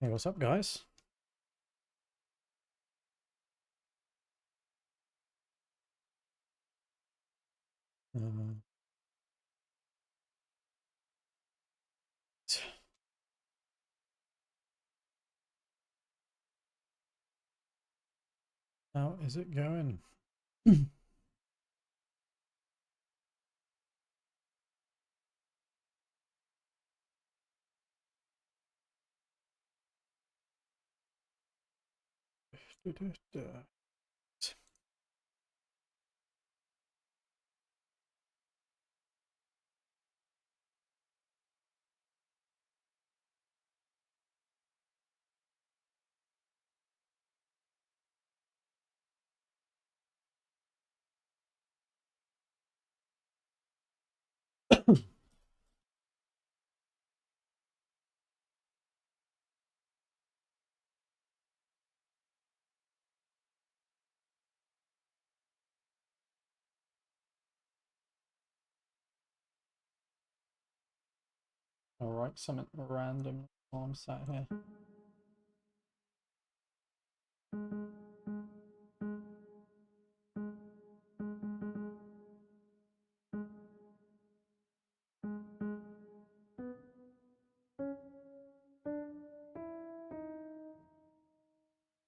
Hey, what's up, guys? Uh, how is it going? All right, something random while I'm sat here.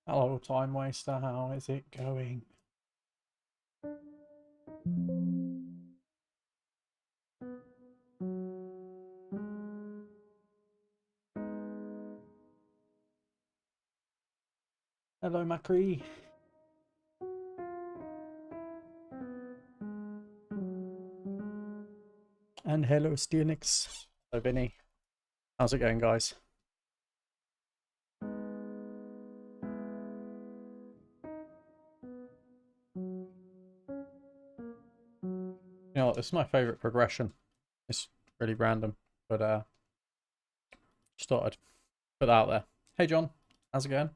Hello, time waster. How is it going? Hello, Macri. And hello, Steelix. Hello, Vinny. How's it going, guys? You know, this is my favorite progression. It's really random, but just thought I'd put that out there. Hey, John. How's it going?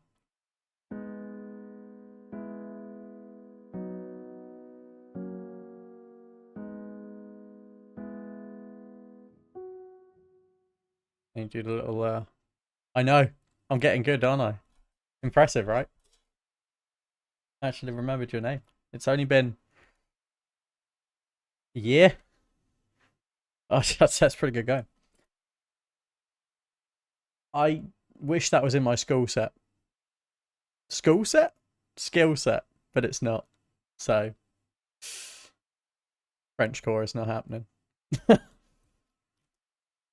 And you do the little. I know. I'm getting good, aren't I? Impressive, right? I actually remembered your name. It's only been a year. Oh, that's pretty good going. I wish that was in my school set. School set? Skill set, but it's not. So, French core is not happening.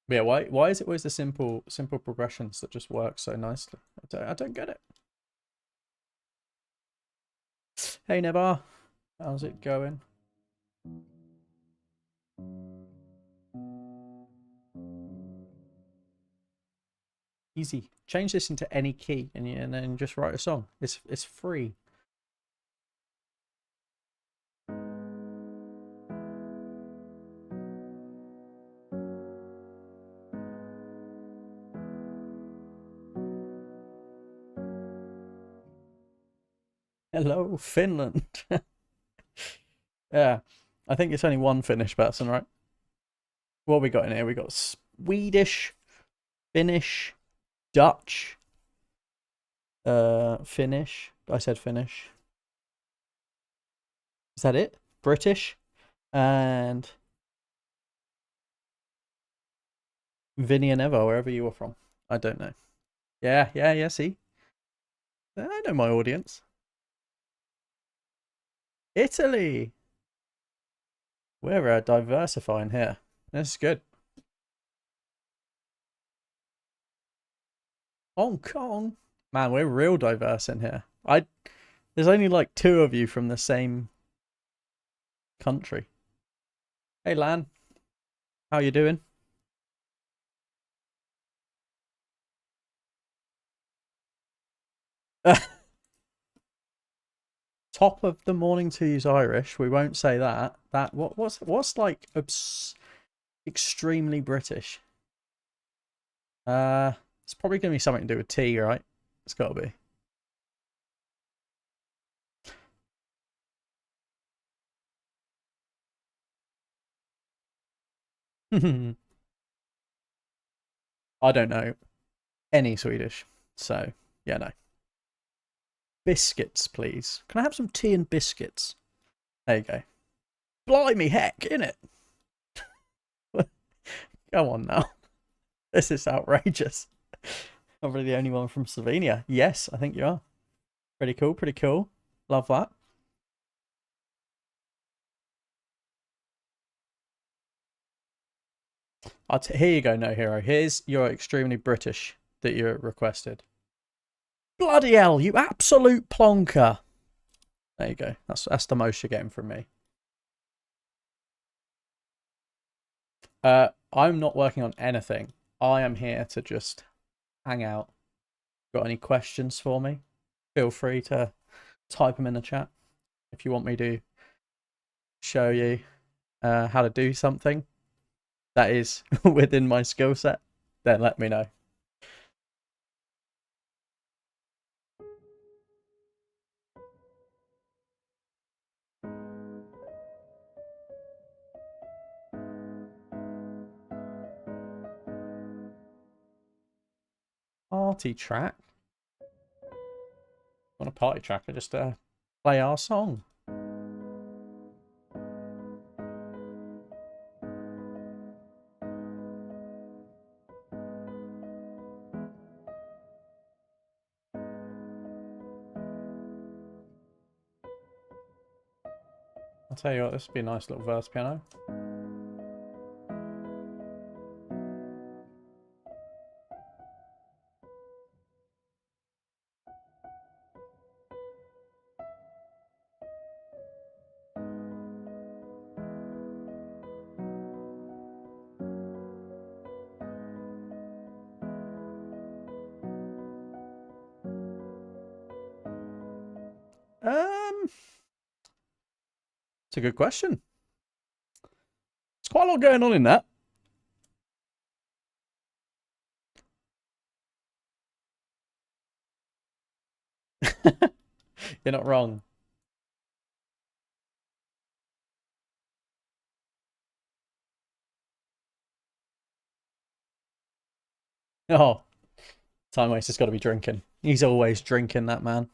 Yeah, why is it always the simple progressions that just work so nicely? I don't get it. Hey Nevar, how's it going? Easy. Change this into any key and then just write a song. It's free. Hello, Finland. Yeah, I think it's only one Finnish person, right? What we got in here? We got Swedish, Finnish, Dutch, Finnish. I said Finnish. Is that it? British and Vinny and Evo, wherever you were from. I don't know. Yeah. See, I know my audience. Italy. We're diversifying here. This is good. Hong Kong. Man, we're real diverse in here. There's only like two of you from the same country. Hey Lan, how you doing? Top of the morning to use Irish. We won't say that. What's like extremely British? It's probably gonna be something to do with tea, right? It's got to be. I don't know any Swedish. So, yeah, no. Biscuits, please. Can I have some tea and biscuits? There you go. Blimey, heck, innit? Go on now. This is outrageous. I'm really the only one from Slovenia. Yes, I think you are. Pretty cool, pretty cool. Love that. Here you go, No Hero. Here's your extremely British that you requested. Bloody hell, you absolute plonker. There you go. That's the most you're getting from me. I'm not working on anything. I am here to just hang out. Got any questions for me? Feel free to type them in the chat. If you want me to show you how to do something that is within my skill set, then let me know. Party track? On a party track, I just play our song. I'll tell you what, this would be a nice little verse piano. It's a good question. There's quite a lot going on in that. You're not wrong. Oh, Time Waster's got to be drinking. He's always drinking, that man.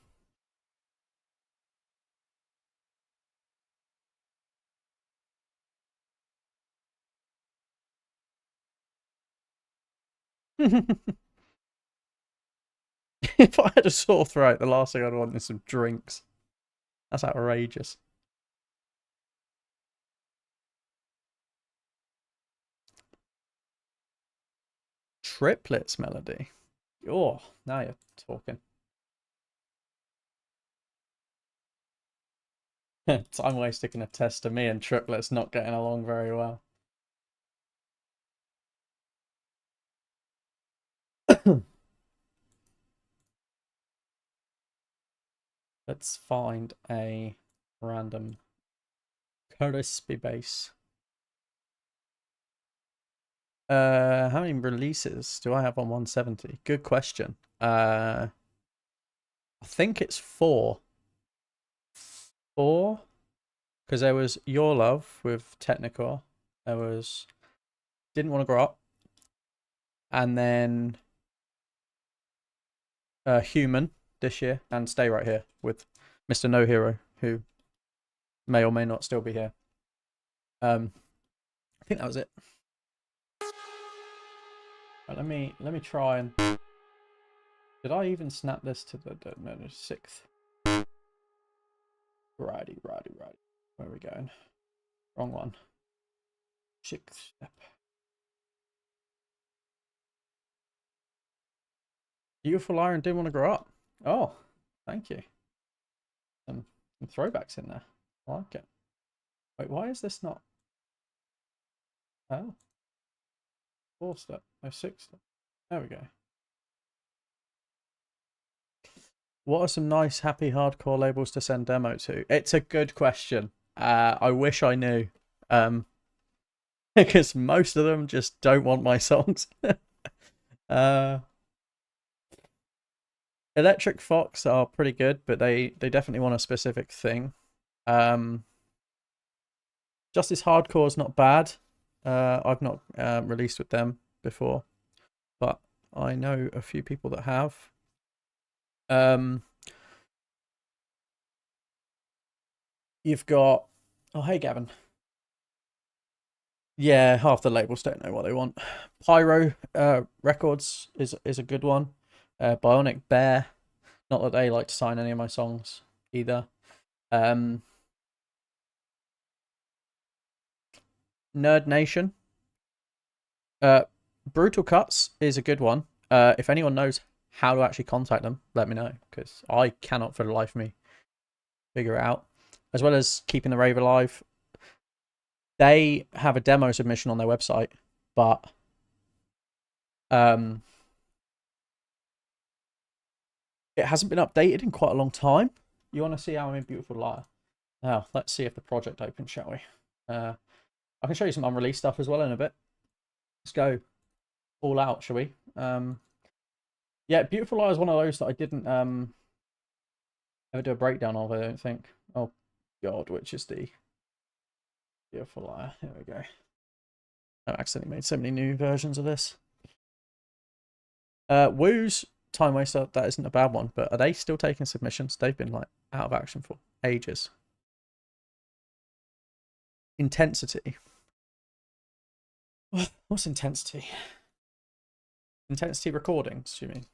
If I had a sore throat, the last thing I'd want is some drinks. That's outrageous. Triplets melody. Oh, now you're talking. Time Waster can attest to me and triplets not getting along very well. Let's find a random crispy bass. How many releases do I have on 170? Good question. I think it's 4. 4? Because there was Your Love with Technicore. There was Didn't Want to Grow Up. And then Human this year. And Stay Right Here with Mr. No Hero, who may or may not still be here. I think that was it. Right, let me try and... Did I even snap this to the 6th? Righty. Where are we going? Wrong one. 6th step. Beautiful Iron Didn't Want to Grow Up. Oh, thank you. Some throwbacks in there. I like it. Wait, why is this not? Oh. 4 step. No, 6 step. There we go. What are some nice, happy, hardcore labels to send demo to? It's a good question. I wish I knew. Because most of them just don't want my songs. Electric Fox are pretty good, but they definitely want a specific thing. Justice Hardcore is not bad. I've not released with them before, but I know a few people that have. Um, you've got. Oh, hey, Gavin. Yeah, half the labels don't know what they want. Pyro Records is a good one. Bionic Bear. Not that they like to sign any of my songs either. Um, Nerd Nation. Uh, Brutal Cuts is a good one. If anyone knows how to actually contact them, let me know, because I cannot for the life of me figure it out. As well as Keeping the Rave Alive. They have a demo submission on their website, but um, it hasn't been updated in quite a long time. You want to see how I'm in Beautiful Liar? Now, let's see if the project opens, shall we? I can show you some unreleased stuff as well in a bit. Let's go all out, shall we? Yeah, Beautiful Liar is one of those that I didn't ever do a breakdown of, I don't think. Oh, God, which is the Beautiful Liar? Here we go. I accidentally made so many new versions of this. Woo's Time Waster, that isn't a bad one, but are they still taking submissions? They've been like out of action for ages. Intensity. What's intensity? Intensity recordings, you mean?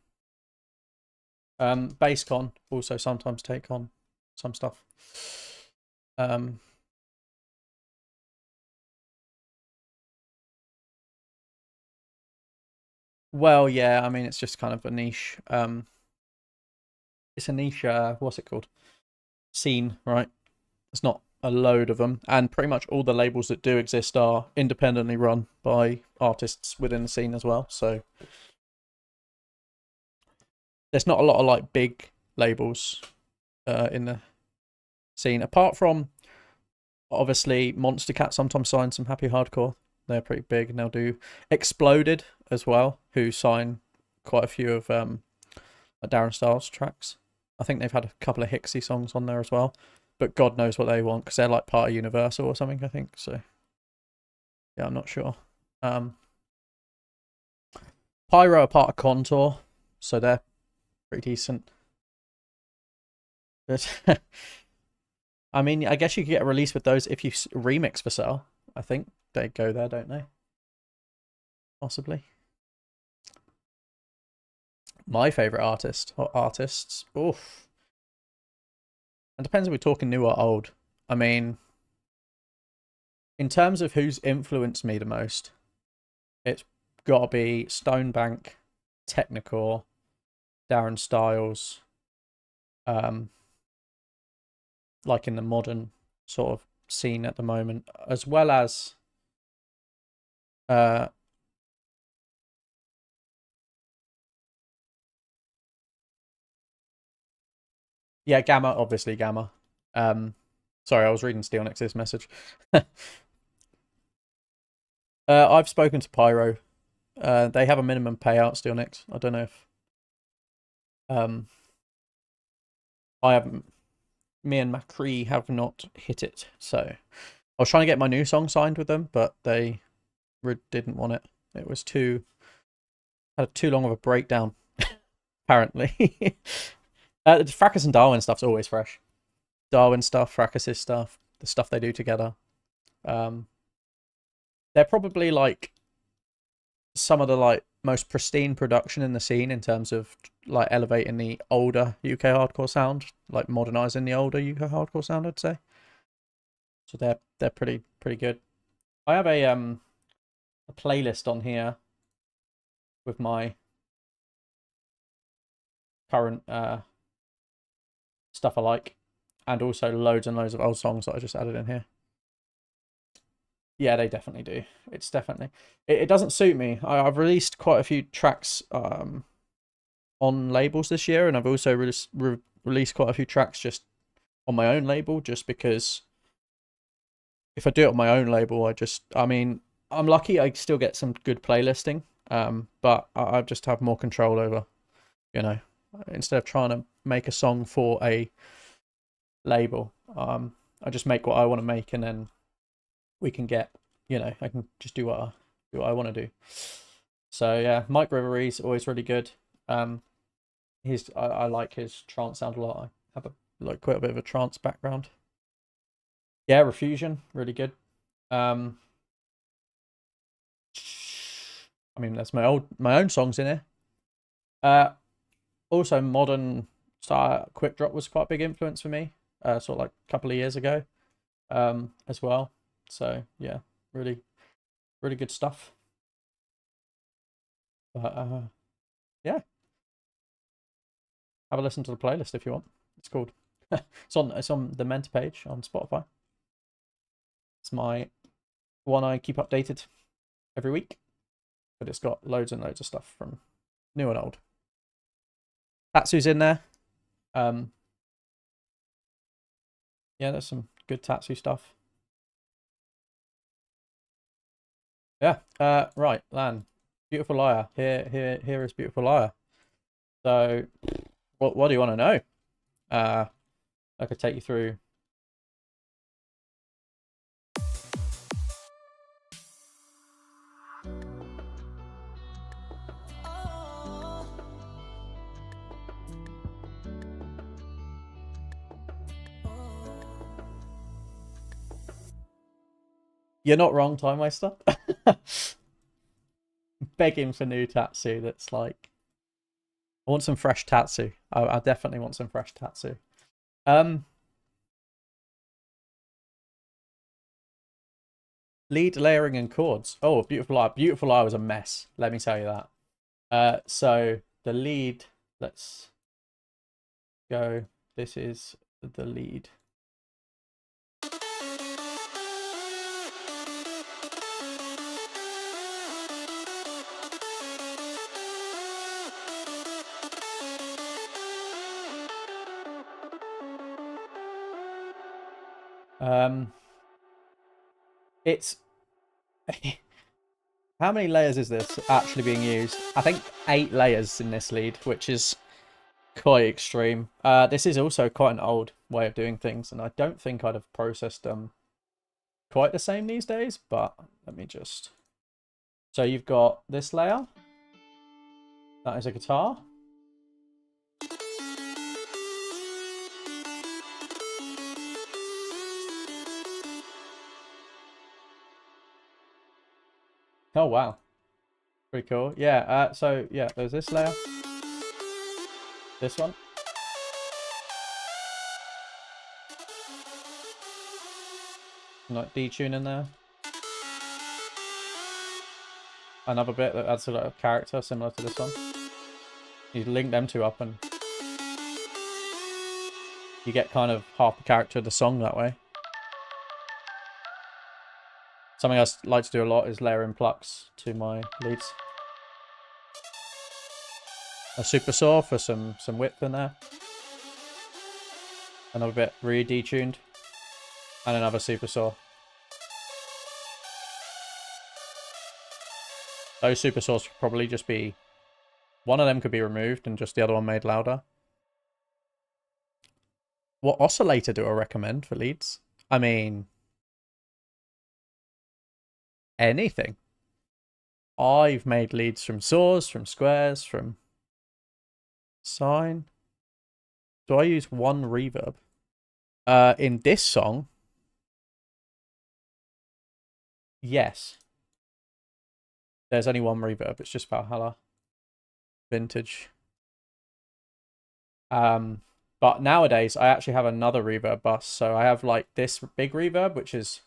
Basscon also sometimes take on some stuff. Well, yeah, I mean, it's just kind of a niche. It's a niche. What's it called? Scene, right? There's not a load of them, and pretty much all the labels that do exist are independently run by artists within the scene as well. So there's not a lot of like big labels in the scene, apart from obviously Monstercat sometimes signs some Happy Hardcore. They're pretty big, and they'll do Exploded as well, who sign quite a few of Darren Styles tracks. I think they've had a couple of Hixie songs on there as well, but God knows what they want, because they're like part of Universal or something, I think. So yeah, I'm not sure. Pyro are part of Contour, so they're pretty decent. But I mean, I guess you could get a release with those if you remix for sale. I think they go there, don't they? Possibly. My favorite artist or artists. Oof. It depends if we're talking new or old. I mean, in terms of who's influenced me the most, it's got to be Stonebank, Technicore, Darren Styles, like in the modern sort of scene at the moment, as well as yeah, Gamma, obviously Gamma. Sorry, I was reading Steelnex's message. I've spoken to Pyro. They have a minimum payout, Steelnex. I don't know if I haven't. Me and Macri have not hit it. So I was trying to get my new song signed with them, but they didn't want it. It was had too long of a breakdown, apparently. Fracas and Darwin stuff's always fresh. Darwin stuff, Fracas's stuff, the stuff they do together. They're probably like some of the like most pristine production in the scene in terms of like elevating the older UK hardcore sound, like modernizing the older UK hardcore sound, I'd say. So they're pretty good. I have a playlist on here with my current stuff I like, and also loads and loads of old songs that I just added in here. Yeah, they definitely do. It's definitely it doesn't suit me. I've released quite a few tracks on labels this year, and I've also released quite a few tracks just on my own label, just because if I do it on my own label, I mean, I'm lucky I still get some good playlisting, but I just have more control over, you know, instead of trying to make a song for a label, I just make what I want to make, and then we can get, you know, I can just do what I want to do. So yeah, Mike Rivery's always really good. I like his trance sound a lot. I have quite a bit of a trance background. Yeah, Refusion, really good. I mean, that's my own songs in here. Also modern style Quick Drop was quite a big influence for me. Sort of like a couple of years ago, as well. So yeah, really, really good stuff. But yeah, have a listen to the playlist if you want. It's called. It's on the Mentor page on Spotify. It's my one I keep updated every week, but it's got loads and loads of stuff from new and old. Tatsu's in there. Yeah, there's some good Tatsu stuff. Yeah. Right, Lan. Beautiful Liar. Here is Beautiful Liar. So, what do you want to know? I could take you through. You're not wrong, Time Waster. Begging for new Tatsu. That's like, I want some fresh Tatsu. I definitely want some fresh Tatsu. Lead layering and chords. Oh, Beautiful Lie. Beautiful Lie was a mess. Let me tell you that. So the lead. Let's go. This is the lead. It's how many layers is this actually being used? I think 8 layers in this lead, which is quite extreme. This is also quite an old way of doing things, and I don't think I'd have processed them quite the same these days, but let me just... So you've got this layer. That is a guitar. Oh, wow. Pretty cool. Yeah, so yeah, there's this layer. This one. Like detune in there. Another bit that adds a lot of character similar to this one. You link them two up and you get kind of half the character of the song that way. Something I like to do a lot is layer in plucks to my leads. A super saw for some width in there. Another bit re-detuned. And another super saw. Those super saws could probably just be... One of them could be removed and just the other one made louder. What oscillator do I recommend for leads? I mean... anything. I've made leads from saws, from squares, from sine. Do I use one reverb? In this song, yes. There's only one reverb. It's just Valhalla Vintage. But nowadays I actually have another reverb bus. So I have like this big reverb, which is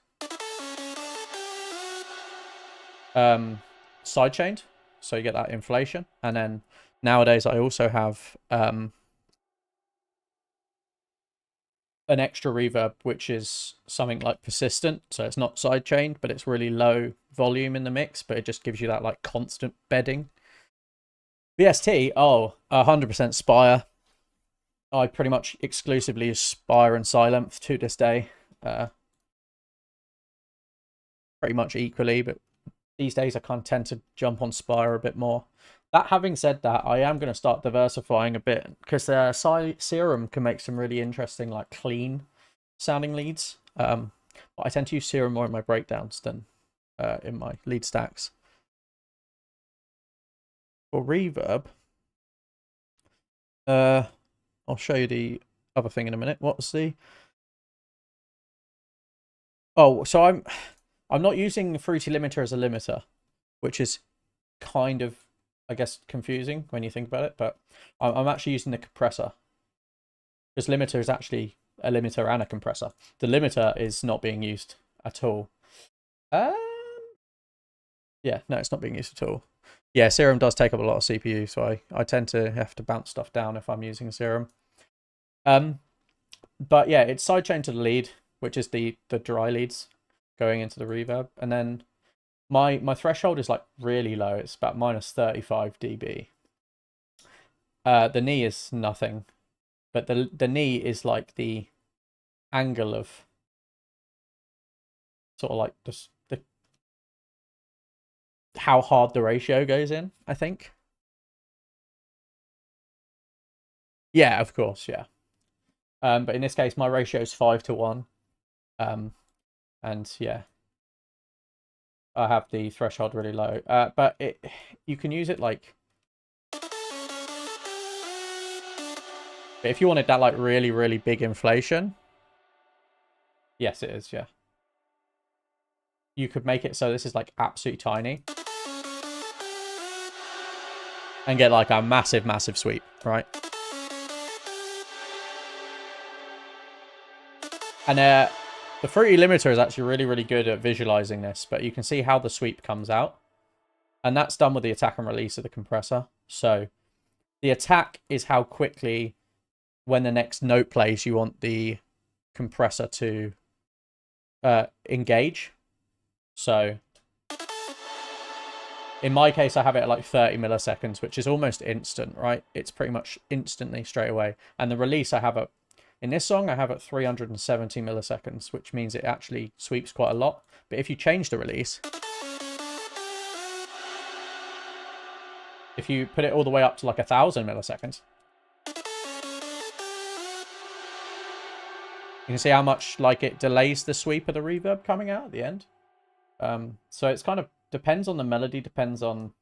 sidechained, so you get that inflation. And then nowadays I also have an extra reverb, which is something like persistent, so it's not sidechained, but it's really low volume in the mix, but it just gives you that like constant bedding. VST, oh, 100% Spire. I pretty much exclusively use Spire and Silent to this day. Pretty much equally, but these days I kind of tend to jump on Spire a bit more. That having said that, I am going to start diversifying a bit, because Serum can make some really interesting, like, clean sounding leads. But I tend to use Serum more in my breakdowns than in my lead stacks. For reverb, I'll show you the other thing in a minute. What's the... Oh, so I'm not using Fruity Limiter as a limiter, which is kind of, I guess, confusing when you think about it, but I'm actually using the compressor. Because limiter is actually a limiter and a compressor. The limiter is not being used at all. Yeah, no, it's not being used at all. Yeah, Serum does take up a lot of CPU, so I tend to have to bounce stuff down if I'm using Serum. But yeah, it's sidechained to the lead, which is the dry leads going into the reverb, and then my threshold is like really low. It's about -35 dB. The knee is nothing, but the knee is like the angle of sort of like just the how hard the ratio goes in, I think. Yeah, of course, yeah. But in this case, my ratio is 5:1. And yeah, I have the threshold really low. But you can use it like... But if you wanted that like really, really big inflation, yes, it is, yeah. You could make it so this is like absolutely tiny. And get like a massive, massive sweep, right? And the Fruity Limiter is actually really, really good at visualizing this, but you can see how the sweep comes out. And that's done with the attack and release of the compressor. So the attack is how quickly, when the next note plays, you want the compressor to engage. So in my case, I have it at like 30 milliseconds, which is almost instant, right? It's pretty much instantly straight away. And the release I have at... In this song, I have at 370 milliseconds, which means it actually sweeps quite a lot. But if you change the release, if you put it all the way up to like 1,000 milliseconds, you can see how much like it delays the sweep of the reverb coming out at the end. So it's kind of depends on the melody, depends on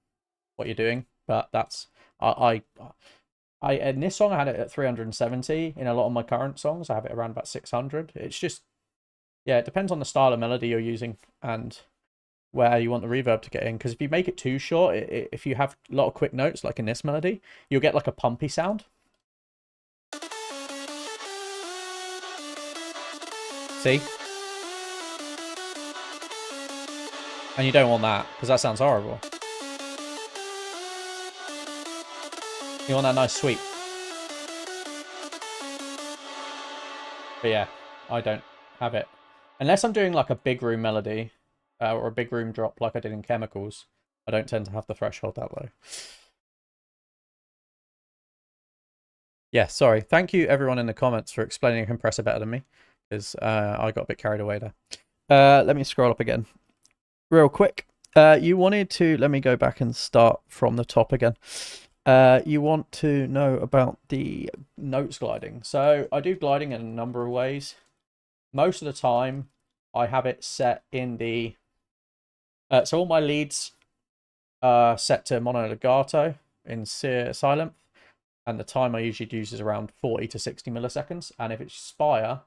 what you're doing. But that's... in this song I had it at 370. In a lot of my current songs I have it around about 600. It's just, yeah, it depends on the style of melody you're using and where you want the reverb to get in, because if you make it too short, if you have a lot of quick notes like in this melody, you'll get like a pumpy sound. See? And you don't want that, because that sounds horrible. You want that nice sweep. But yeah, I don't have it. Unless I'm doing like a big room melody or a big room drop like I did in Chemicals, I don't tend to have the threshold that low. Yeah, sorry. Thank you everyone in the comments for explaining a compressor better than me, because I got a bit carried away there. Let me scroll up again real quick. You wanted to... Let me go back and start from the top again. You want to know about the notes gliding. So I do gliding in a number of ways. Most of the time, I have it set in the... so all my leads are set to mono legato in Silent, and the time I usually use is around 40 to 60 milliseconds. And if it's Spire,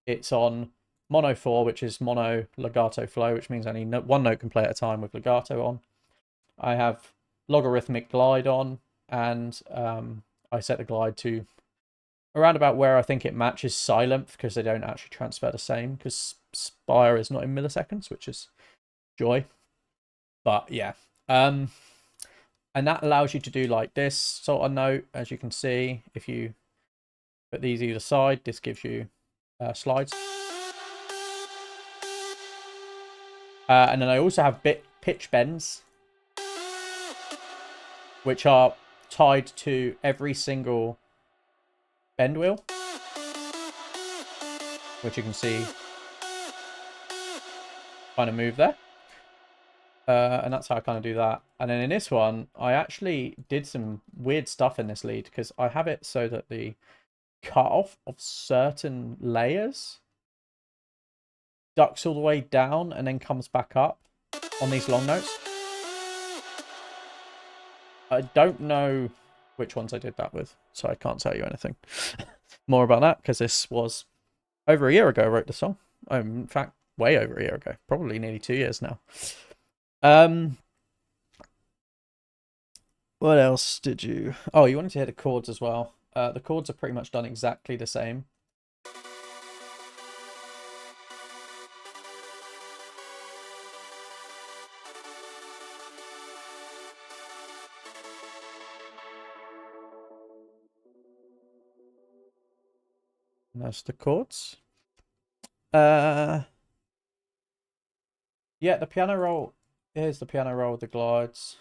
it's on mono 4, which is mono legato flow, which means only one note can play at a time with legato on. I have logarithmic glide on, and I set the glide to around about where I think it matches Silent, because they don't actually transfer the same, because Spire is not in milliseconds, which is joy. But yeah, and that allows you to do like this sort of note, as you can see. If you put these either side, this gives you slides. And then I also have pitch bends, which are tied to every single bend wheel, which you can see kind of move there. And that's how I kind of do that. And then in this one, I actually did some weird stuff in this lead, because I have it so that the cutoff of certain layers ducks all the way down and then comes back up on these long notes. I don't know which ones I did that with, so I can't tell you anything more about that because this was over a year ago I wrote the song. In fact, way over a year ago, probably nearly 2 years now. What else did you... Oh, you wanted to hear the chords as well. The chords are pretty much done exactly the same. And that's the chords. Yeah, the piano roll. Here's the piano roll with the glides.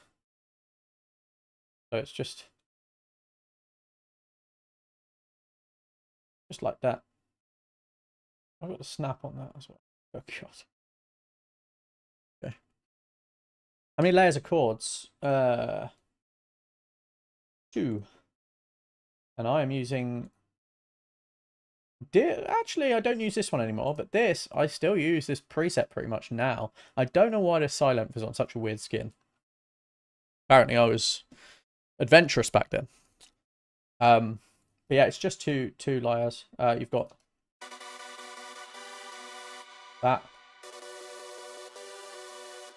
So it's just like that. I've got the snap on that as well. Oh god. Okay. How many layers of chords? 2. And I am using... Actually, I don't use this one anymore, but this, I still use this preset pretty much now. I don't know why the silent is on such a weird skin. Apparently I was adventurous back then. But yeah, it's just two layers. You've got that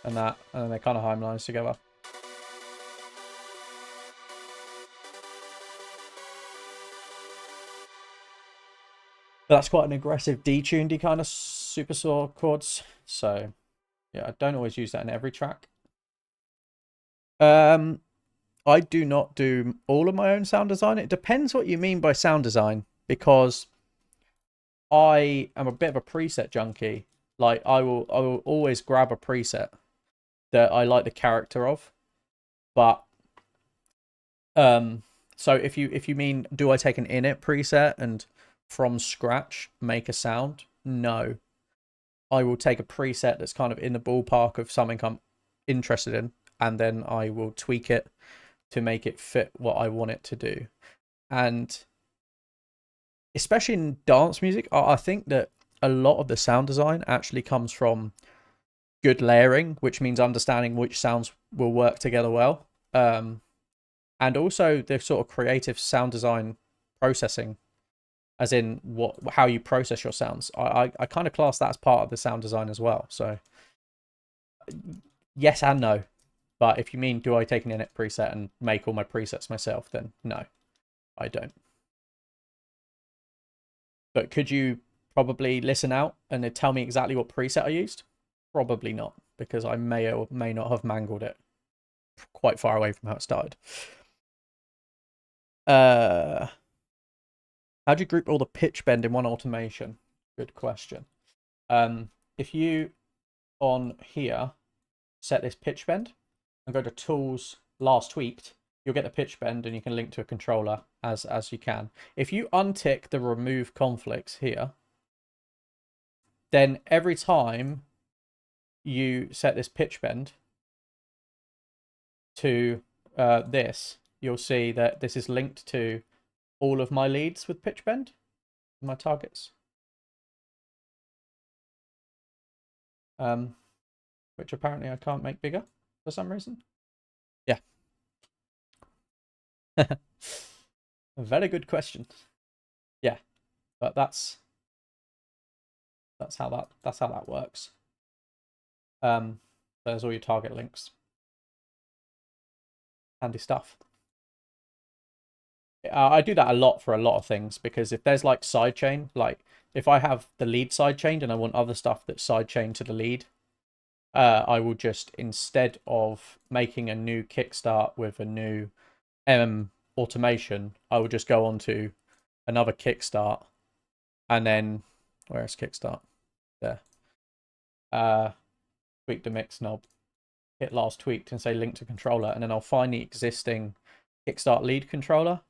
and that, and then they kind of harmonize together. But that's quite an aggressive detunedy kind of super saw chords. So yeah, I don't always use that in every track. I do not do all of my own sound design. It depends what you mean by sound design, because I am a bit of a preset junkie. Like I will always grab a preset that I like the character of. But so if you mean, do I take an init preset and from scratch make a sound? No. I will take a preset that's kind of in the ballpark of something I'm interested in, and then I will tweak it to make it fit what I want it to do. And especially in dance music, I think that a lot of the sound design actually comes from good layering, which means understanding which sounds will work together well. And also the sort of creative sound design processing, as in how you process your sounds. I kind of class that as part of the sound design as well. So yes and no. But if you mean, do I take an init preset and make all my presets myself, then no, I don't. But could you probably listen out and tell me exactly what preset I used? Probably not, because I may or may not have mangled it quite far away from how it started. How do you group all the pitch bend in one automation? Good question. If you on here set this pitch bend and go to tools, last tweaked, you'll get the pitch bend and you can link to a controller as you can. If you untick the remove conflicts here, then every time you set this pitch bend to this, you'll see that this is linked to all of my leads with pitch bend, my targets. Which apparently I can't make bigger for some reason. Yeah. A very good question. Yeah, but that's how that works. There's all your target links. Handy stuff. I do that a lot for a lot of things, because if there's like sidechain, like if I have the lead sidechained and I want other stuff that's sidechained to the lead, I will just, instead of making a new kickstart with a new automation, I will just go on to another kickstart, and then where's kickstart? There. Tweak the mix knob, hit last tweaked, and say link to controller, and then I'll find the existing kickstart lead controller,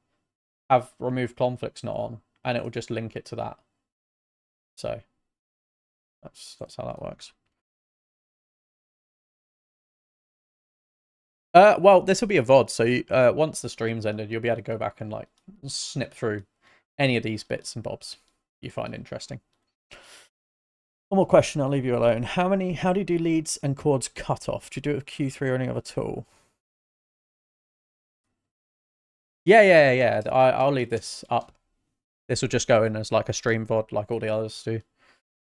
have remove conflicts not on, and it will just link it to that. So that's how that works. Well, this will be a VOD, so once the stream's ended, you'll be able to go back and like snip through any of these bits and bobs you find interesting. One more question, I'll leave you alone. How do you do leads and chords cut off? Do you do it with Q3 or any other tool? Yeah. I'll leave this up. This will just go in as like a stream VOD like all the others do.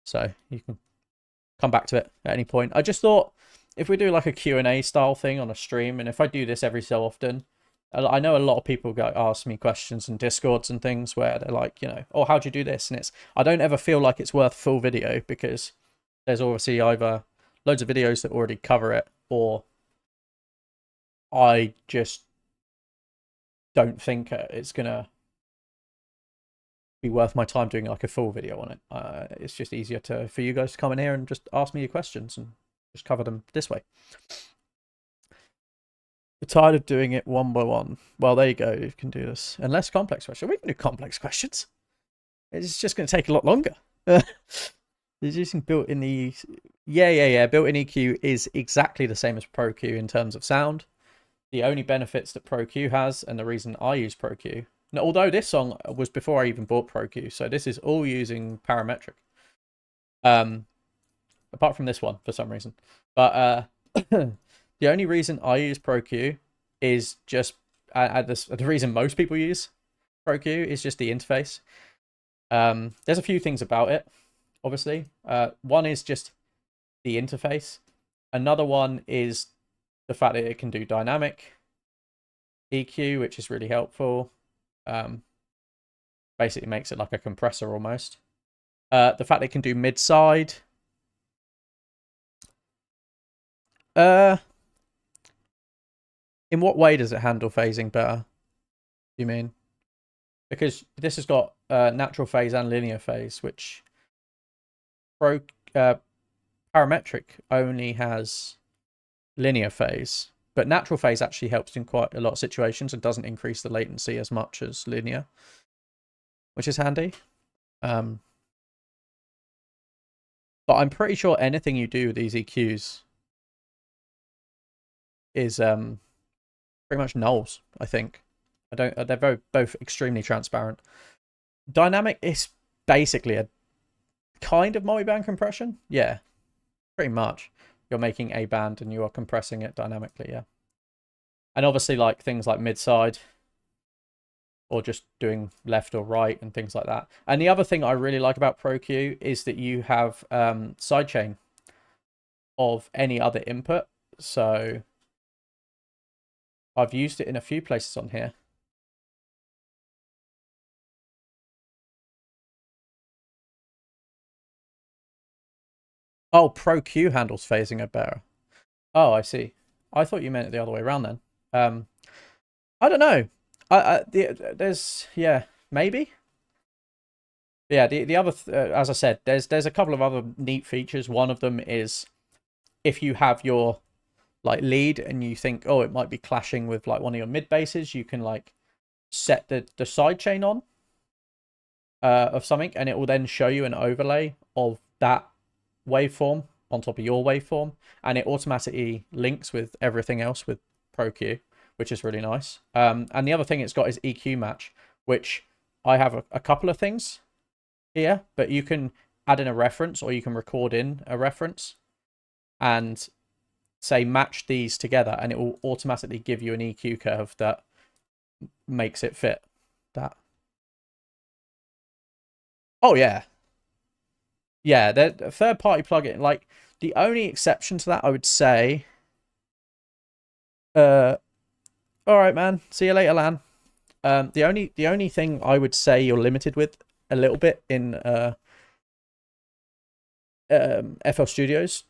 So you can come back to it at any point. I just thought if we do like a Q&A style thing on a stream, and if I do this every so often, I know a lot of people go ask me questions in Discords and things where they're like, you know, oh, how'd you do this? And I don't ever feel like it's worth full video because there's obviously either loads of videos that already cover it, or I just don't think it's gonna be worth my time doing like a full video on it. It's just easier for you guys to come in here and just ask me your questions and just cover them this way. We're tired of doing it one by one. Well, there you go. You can do this. And less complex questions. We can do complex questions. It's just going to take a lot longer. There's using built-in the... Yeah. Built-in EQ is exactly the same as ProQ in terms of sound. The only benefits that ProQ has, and the reason I use ProQ... Now, although this song was before I even bought ProQ, so this is all using parametric. Apart from this one, for some reason. But... the only reason I use ProQ is just the reason most people use ProQ is just the interface. There's a few things about it, obviously. One is just the interface. Another one is the fact that it can do dynamic EQ, which is really helpful. Basically makes it like a compressor almost. The fact that it can do mid-side. In what way does it handle phasing better? You mean? Because this has got natural phase and linear phase, which parametric only has linear phase, but natural phase actually helps in quite a lot of situations and doesn't increase the latency as much as linear, which is handy. But I'm pretty sure anything you do with these EQs is pretty much nulls, I think. They're both extremely transparent. Dynamic is basically a kind of multi-band compression. Yeah, pretty much. You're making a band and you are compressing it dynamically, yeah. And obviously like things like mid-side or just doing left or right and things like that. And the other thing I really like about ProQ is that you have sidechain of any other input. So I've used it in a few places on here. Oh, ProQ handles phasing it better. Oh, I see. I thought you meant it the other way around then. I don't know. There's maybe. Yeah, the other as I said, there's a couple of other neat features. One of them is if you have your like lead and you think, oh, it might be clashing with like one of your mid basses, you can like set the sidechain on of something, and it will then show you an overlay of that waveform on top of your waveform, and it automatically links with everything else with ProQ, which is really nice. And the other thing it's got is EQ match, which I have a couple of things here, but you can add in a reference or you can record in a reference and say match these together, and it will automatically give you an EQ curve that makes it fit that. Oh yeah. Yeah, the third-party plugin, like the only exception to that I would say all right, man. See you later, Lan. The only thing I would say you're limited with a little bit in FL Studios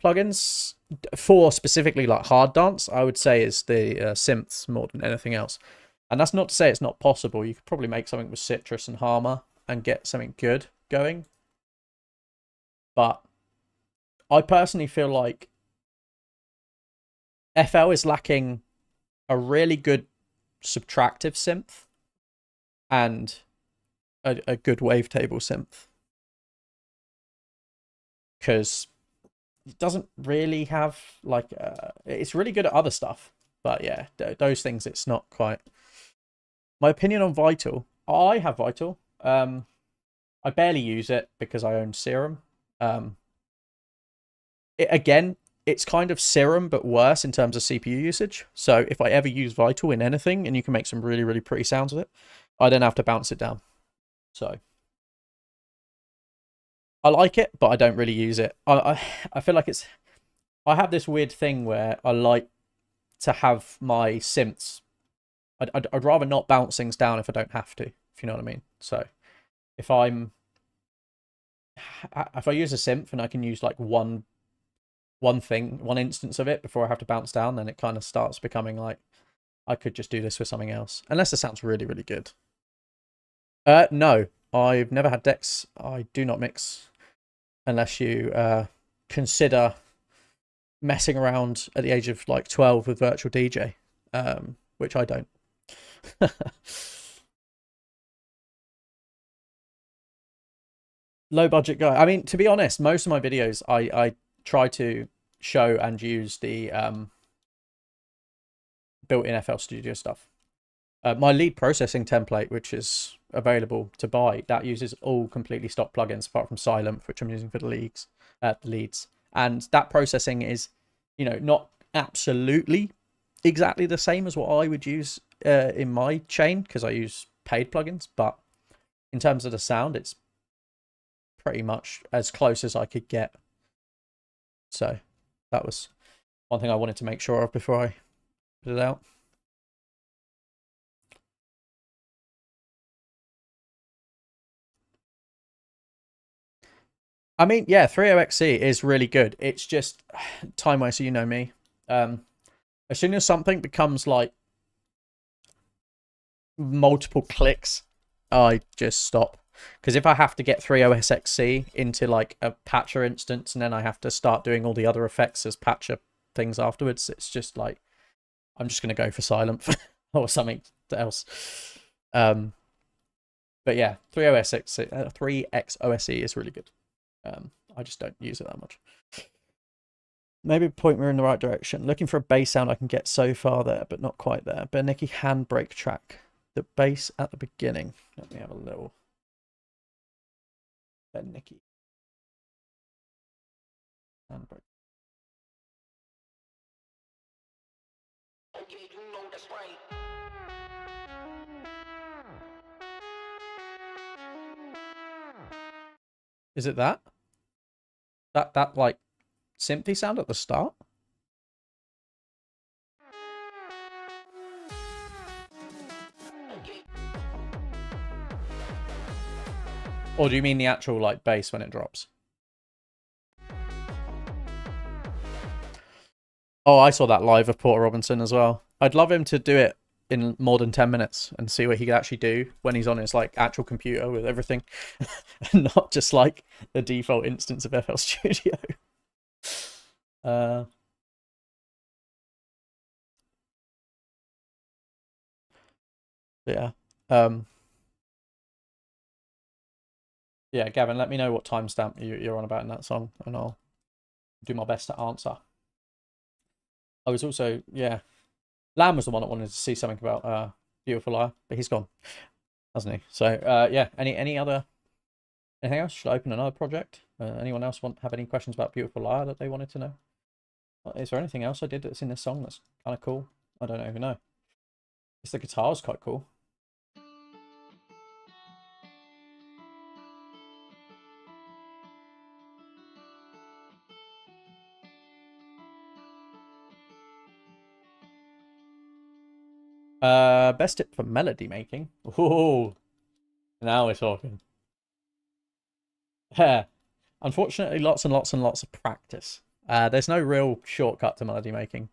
plugins for specifically like hard dance, I would say is the synths more than anything else. And that's not to say it's not possible. You could probably make something with Citrus and Harmor and get something good going. But I personally feel like FL is lacking a really good subtractive synth and a good wavetable synth, because it doesn't really have like it's really good at other stuff, but yeah, those things it's not quite. My opinion on Vital, I have Vital. I barely use it because I own Serum. Again, it's kind of Serum, but worse in terms of CPU usage. So if I ever use Vital in anything, and you can make some really, really pretty sounds with it, I then have to bounce it down. So I like it, but I don't really use it. I feel like it's... I have this weird thing where I like to have my synths. I'd rather not bounce things down if I don't have to, if you know what I mean. So if I use a synth and I can use like one instance of it before I have to bounce down, then it kind of starts becoming like I could just do this with something else, unless it sounds really, really good. No, I've never had decks. I do not mix unless you consider messing around at the age of like 12 with virtual DJ, which I don't. Low budget guy. I mean, to be honest, most of my videos I try to show and use the built-in FL Studio stuff. My lead processing template, which is available to buy, that uses all completely stock plugins apart from Sylenth, which I'm using for the leads. And that processing is, you know, not absolutely exactly the same as what I would use in my chain, because I use paid plugins, but in terms of the sound, it's pretty much as close as I could get. So that was one thing I wanted to make sure of before I put it out. I mean, yeah, 30XC is really good. It's just time waster, you know me. As soon as something becomes like multiple clicks, I just stop. Because if I have to get 30XC into like a patcher instance and then I have to start doing all the other effects as patcher things afterwards, it's just like, I'm just going to go for Sylenth or something else. But yeah, 3XOSE is really good. I just don't use it that much. Maybe point me in the right direction. Looking for a bass sound I can get so far there, but not quite there. Bernicki handbrake track. The bass at the beginning. Let me have a little. Bernicki handbrake. Okay, you know that's right. Is it that? That like synthy sound at the start? Or do you mean the actual like bass when it drops? Oh, I saw that live of Porter Robinson as well. I'd love him to do it in more than 10 minutes and see what he could actually do when he's on his like actual computer with everything and not just like the default instance of FL Studio. Yeah. Yeah, Gavin, let me know what timestamp you're on about in that song and I'll do my best to answer. I was also, yeah, Lamb was the one that wanted to see something about Beautiful Liar, but he's gone, hasn't he? So yeah, anything else? Should I open another project? Anyone else have any questions about Beautiful Liar that they wanted to know? Is there anything else I did that's in this song that's kind of cool? I don't even know. The guitar's quite cool. Best tip for melody making. Oh, now we're talking. Yeah. Unfortunately, lots and lots and lots of practice. There's no real shortcut to melody making.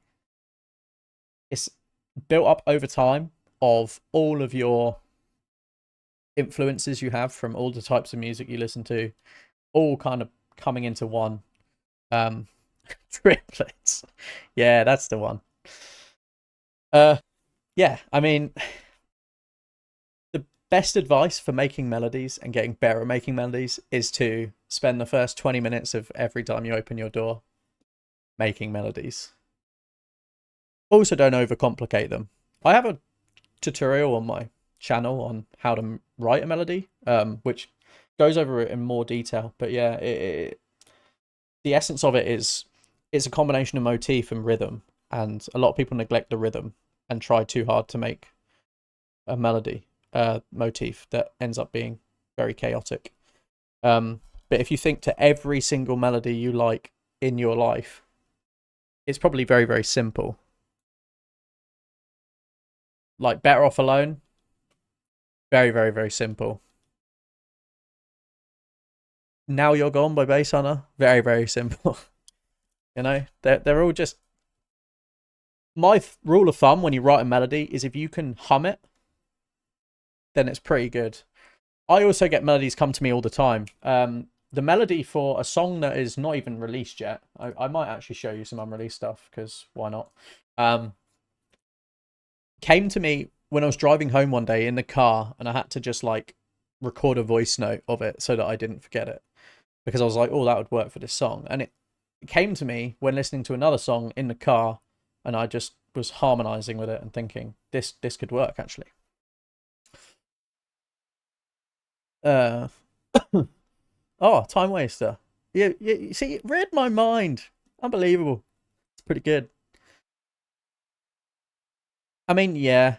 It's built up over time of all of your influences you have from all the types of music you listen to, all kind of coming into one. Triplets. Yeah, that's the one. Yeah, I mean, the best advice for making melodies and getting better at making melodies is to spend the first 20 minutes of every time you open your door making melodies. Also, don't overcomplicate them. I have a tutorial on my channel on how to write a melody, which goes over it in more detail. But yeah, the essence of it is it's a combination of motif and rhythm, and a lot of people neglect the rhythm and try too hard to make a melody motif that ends up being very chaotic. But if you think to every single melody you like in your life, it's probably very, very simple. Like Better Off Alone, very, very, very simple. Now You're Gone by Basshunter, very, very simple. You know, they're all just... My rule of thumb when you write a melody is if you can hum it, then it's pretty good. I also get melodies come to me all the time. The melody for a song that is not even released yet, I might actually show you some unreleased stuff, because why not? Came to me when I was driving home one day in the car, and I had to just like record a voice note of it so that I didn't forget it, because I was like, oh, that would work for this song. And it came to me when listening to another song in the car, and I just was harmonizing with it and thinking this could work actually. Oh, Time Waster. Yeah, you see, it read my mind. Unbelievable. It's pretty good. I mean, yeah.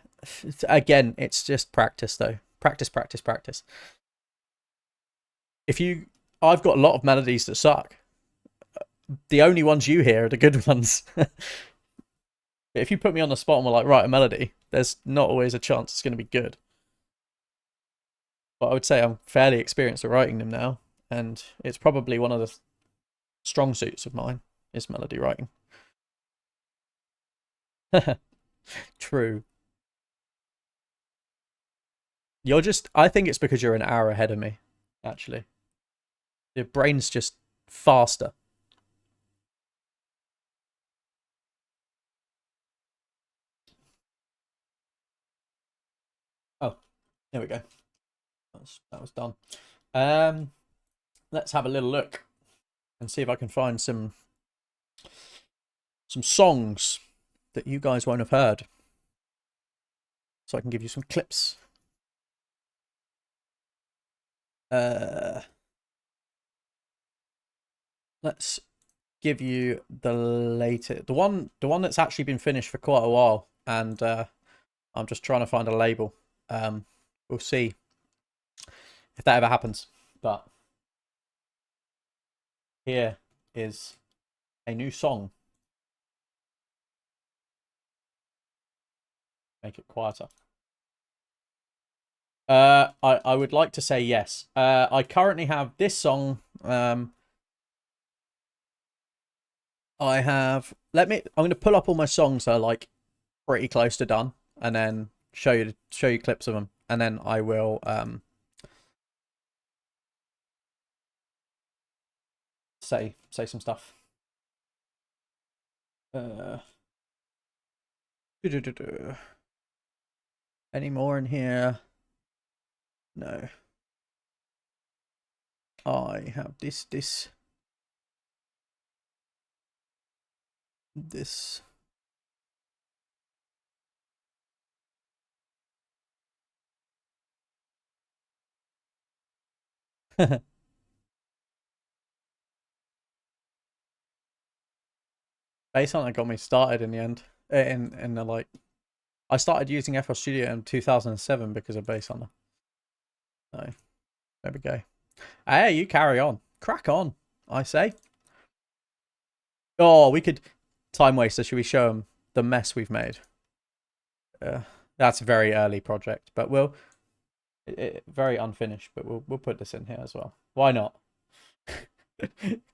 Again, it's just practice though. Practice, practice, practice. I've got a lot of melodies that suck. The only ones you hear are the good ones. If you put me on the spot and we're like, write a melody, there's not always a chance it's going to be good. But I would say I'm fairly experienced at writing them now, and it's probably one of the strong suits of mine is melody writing. True. I think it's because you're an hour ahead of me, actually. Your brain's just faster. Oh, there we go. That was done. Let's have a little look and see if I can find some songs that you guys won't have heard, so I can give you some clips. Let's give you the latest, the one that's actually been finished for quite a while, and I'm just trying to find a label. We'll see if that ever happens, but here is a new song. Make it quieter. I would like to say yes. I currently have this song. I have. I'm going to pull up all my songs that are like pretty close to done, and then show you clips of them, and then I will say some stuff. Any more in here? No. I have this. Basshunter got me started in the end. In the like, I started using FL Studio in 2007 because of Basshunter. So there we go. Hey, you carry on, crack on, I say. Oh, we could Time Waster. Should we show them the mess we've made? That's a very early project, but very unfinished. But we'll put this in here as well. Why not?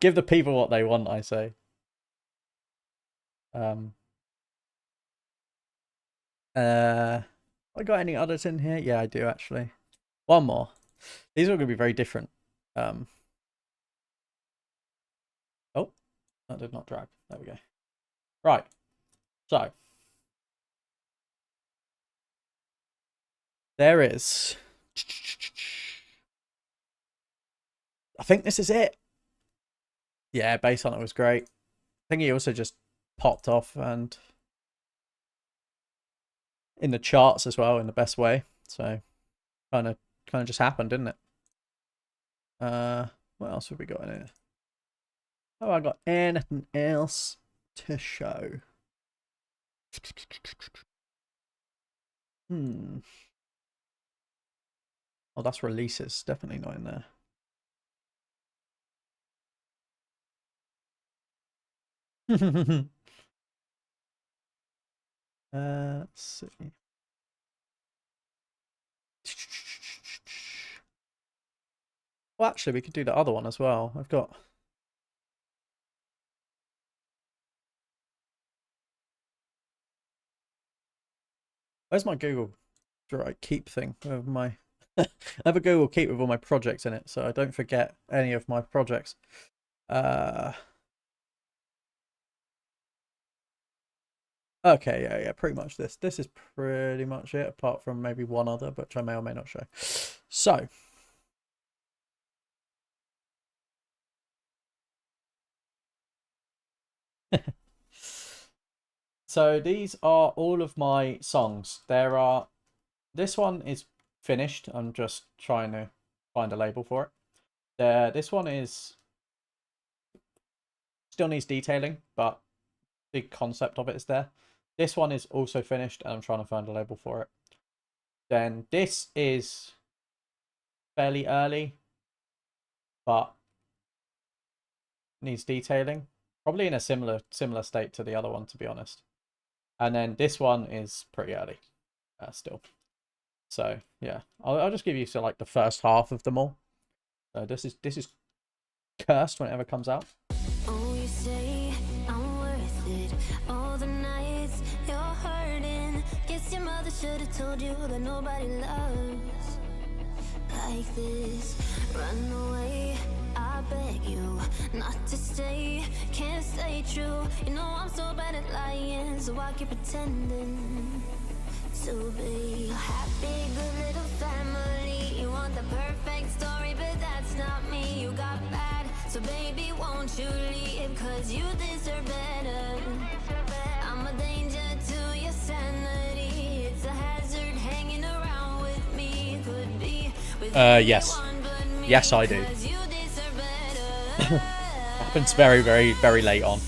Give the people what they want, I say. I got any others in here? Yeah, I do actually. One more. These are going to be very different. Oh, that did not drag. There we go. Right. So there is. I think this is it. Yeah, Basshunter was great. I think he also just popped off and in the charts as well in the best way. So kind of just happened, didn't it? What else have we got in here? Have I got anything else to show? Oh, that's releases. Definitely not in there. Let's see. Well, actually, we could do the other one as well. I've got... Where's my Google Drive Keep thing? My I have a Google Keep with all my projects in it, so I don't forget any of my projects. Okay, yeah, pretty much this. This is pretty much it, apart from maybe one other, which I may or may not show. So... So these are all of my songs. This one is finished. I'm just trying to find a label for it. This one is still needs detailing, but the concept of it is there. This one is also finished, and I'm trying to find a label for it. Then this is fairly early, but needs detailing. Probably in a similar state to the other one, to be honest. And then this one is pretty early still. So yeah, I'll just give you like the first half of them all. So this is Cursed when it ever comes out. Oh, you say I'm worth it. All the nights you're hurting. Guess your mother should have told you that nobody loves like this. Run away, I beg you not to stay. Can't stay true. You know I'm so bad at lying, so I keep pretending to be a happy, good little family. You want the perfect story, but that's not me. You got bad, so baby, won't you leave? Cause you deserve better. I'm a danger to your sanity. It's a hazard hanging around with me. Could be with yes. Yes, I do. Happens very, very, very late on.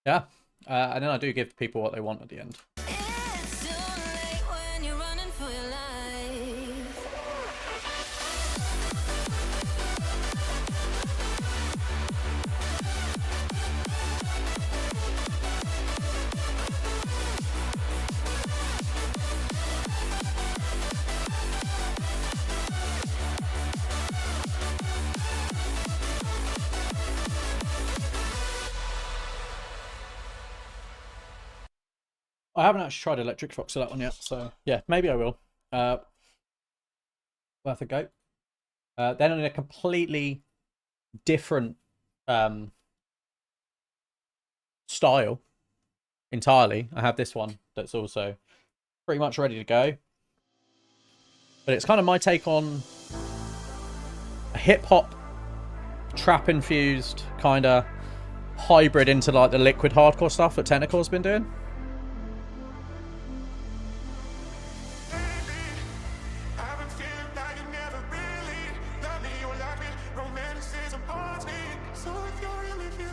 Yeah, and then I do give people what they want at the end. It's too late when you're running for your life. I haven't actually tried Electric Fox for that one yet, so yeah, maybe I will. Worth a go. Then in a completely different style entirely, I have this one that's also pretty much ready to go. But it's kind of my take on a hip-hop, trap-infused kind of hybrid into like the liquid hardcore stuff that Tentacle's been doing.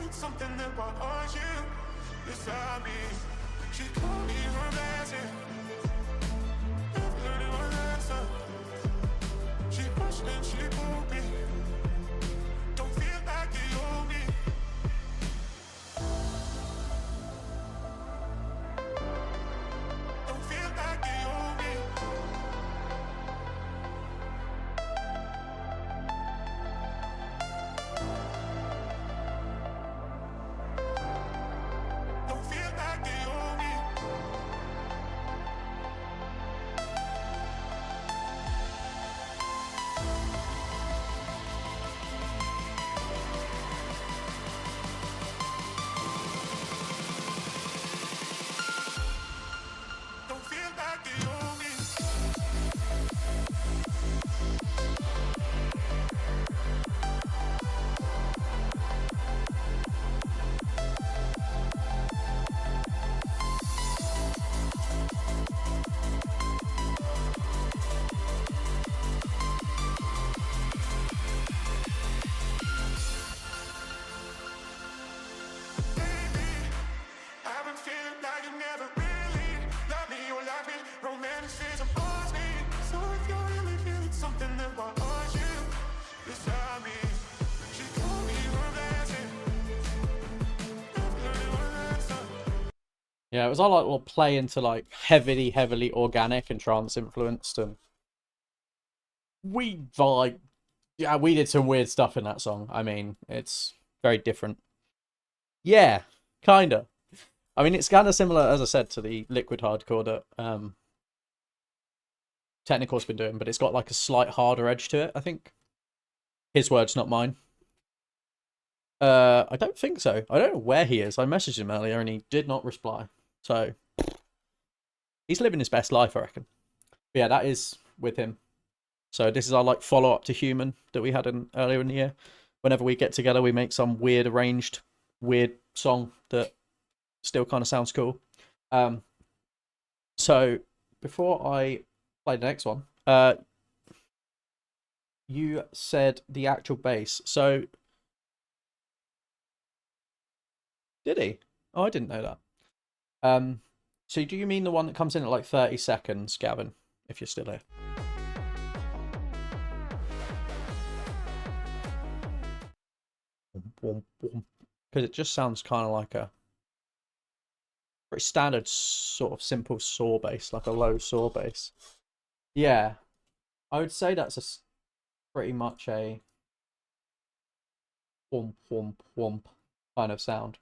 feeling something about you beside me. She called me her blessing. Never learning my lesson. She pushed and she pulled me. Don't feel like you owe me. Don't feel like you owe me. Don't feel like you owe me. Don't feel like you owe me. I've been feeling like you never really love me or like me. Romanticism bores me. So if you're really feeling something about you beside me, she called me her blessing. Never learning my lesson. Yeah, it was all like little play into like heavily organic and trance influenced, and we like, yeah, we did some weird stuff in that song. I mean, it's very different. Yeah, kinda. I mean, it's kind of similar, as I said, to the liquid hardcore that Technical's been doing, but it's got like a slight harder edge to it, I think. His words, not mine. I don't think so. I don't know where he is. I messaged him earlier and he did not reply. So he's living his best life, I reckon. But yeah, that is with him. So this is our like follow up to Human that we had earlier in the year. Whenever we get together, we make some weird arranged, weird song that still kind of sounds cool. So before I play the next one, you said the actual bass. So did he? Oh, I didn't know that. So do you mean the one that comes in at like 30 seconds, Gavin? If you're still here. Because it just sounds kind of like a pretty standard sort of simple saw bass, like a low saw bass. Yeah, I would say that's pretty much a whomp whomp whomp kind of sound.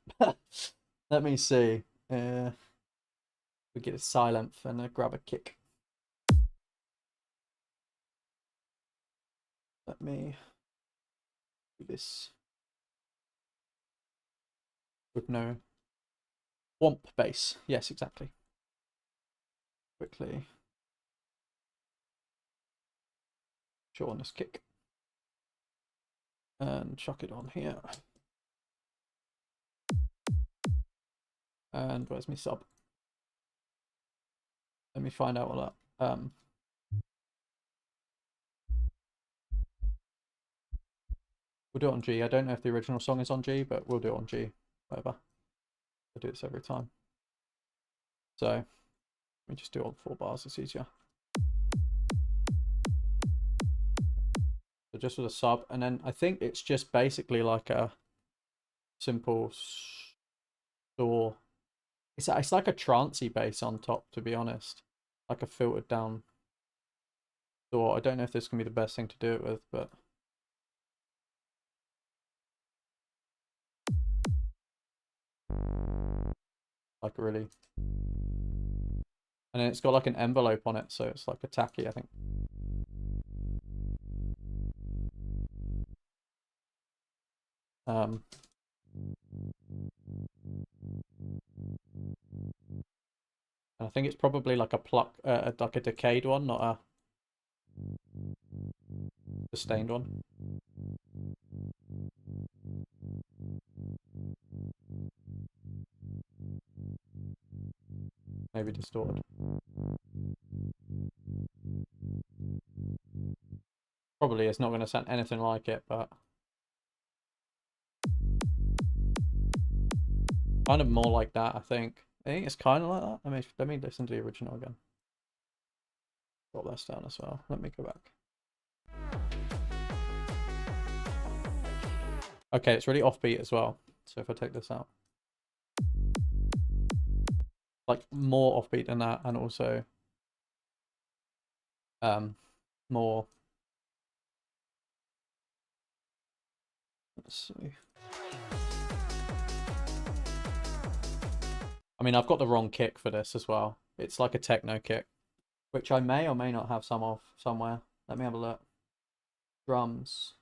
Let me see. We get a silent and grab a kick. Let me do this with no whomp bass. Yes, exactly. Quickly shorten this kick and chuck it on here. And where's my sub? Let me find out what that we'll do it on G. I don't know if the original song is on G, but we'll do it on G. Whatever. I do this every time. So let me just do all 4 bars, it's easier. So just with a sub, and then I think it's just basically like a simple saw. It's like a trancey bass on top, to be honest. Like a filtered down saw. I don't know if this can be the best thing to do it with, but like really. And then it's got like an envelope on it, so it's like a tacky, I think. And I think it's probably like a like a decayed one, not a sustained one. Maybe distorted. Probably it's not going to sound anything like it, but Kind of more like that, I think. I think it's kind of like that. Let me listen to the original again. Drop this down as well. Let me go back. Okay, it's really offbeat as well. So if I take this out, like more offbeat than that, and also more. Let's see. I mean, I've got the wrong kick for this as well. It's like a techno kick, which I may or may not have some of somewhere. Let me have a look. Drums,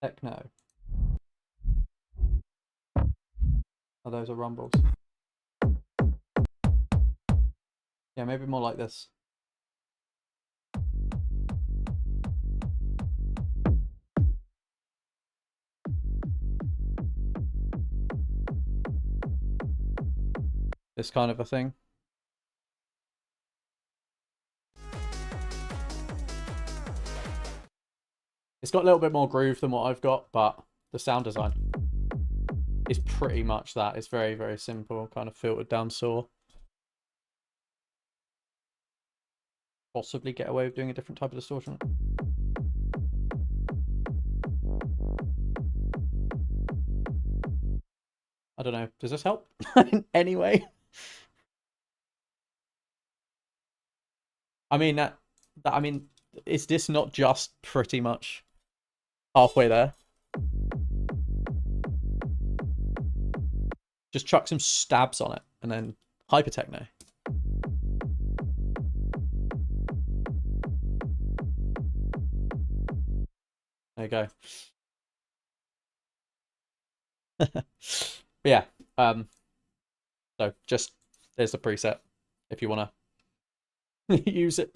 techno. Oh, those are rumbles. Yeah, maybe more like this. This kind of a thing. It's got a little bit more groove than what I've got, but the sound design is pretty much that. It's very, very simple, kind of filtered down saw. Possibly get away with doing a different type of distortion. I don't know. Does this help in any way? I mean, I mean, is this not just pretty much halfway there? Just chuck some stabs on it and then hyper techno. There you go. But yeah, so just there's the preset if you want to use it.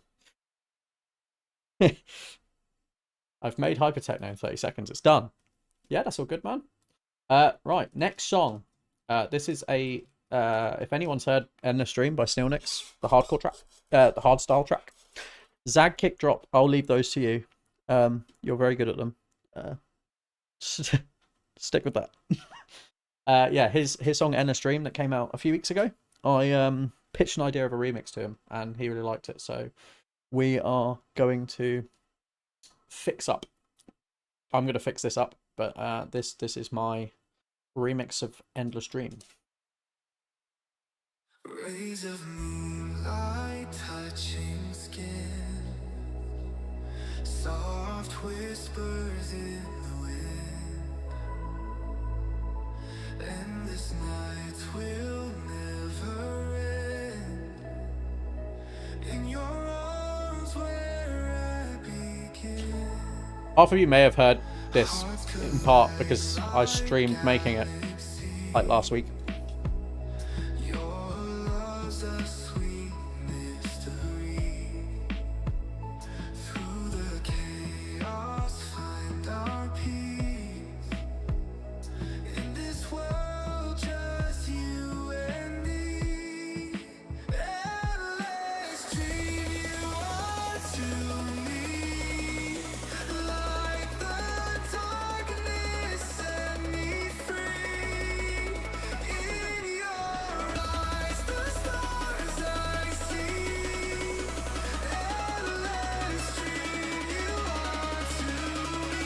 I've made hyper techno in 30 seconds. It's done. Yeah, that's all good, man. Right, next song. This is a if anyone's heard End the Stream by Steelnix, the hardcore track, the hardstyle track. Zag Kick Drop. I'll leave those to you. You're very good at them. Stick with that. Yeah, his song End the Stream that came out a few weeks ago. I pitched an idea of a remix to him, and he really liked it. So we are going to fix up. I'm going to fix this up, but this is my remix of Endless Dream. Rays of moonlight touching skin, soft whispers in the wind, and this night will never end. In your arms where I begin. Half of you may have heard this in part because I streamed making it like last week. Your love's a sweet mystery. Through the chaos, find our peace. In this world, just you and me. Endless dream, you are to me. Like the darkness, set me free. In your eyes, the stars I see. Endless dream, you are to me.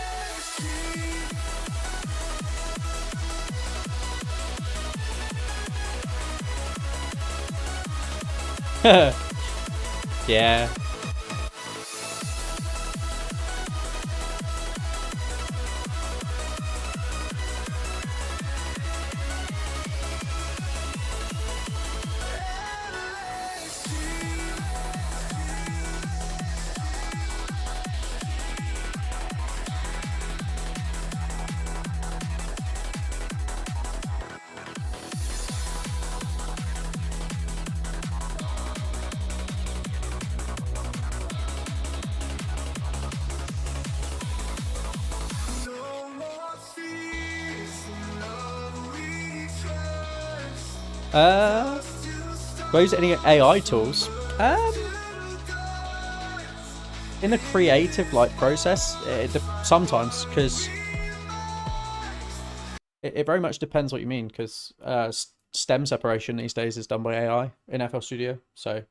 Endless dream. Yeah. No more fears, in love we trust. Those any AI tools? In the creative like process, sometimes because it very much depends what you mean, because stem separation these days is done by AI in FL Studio. So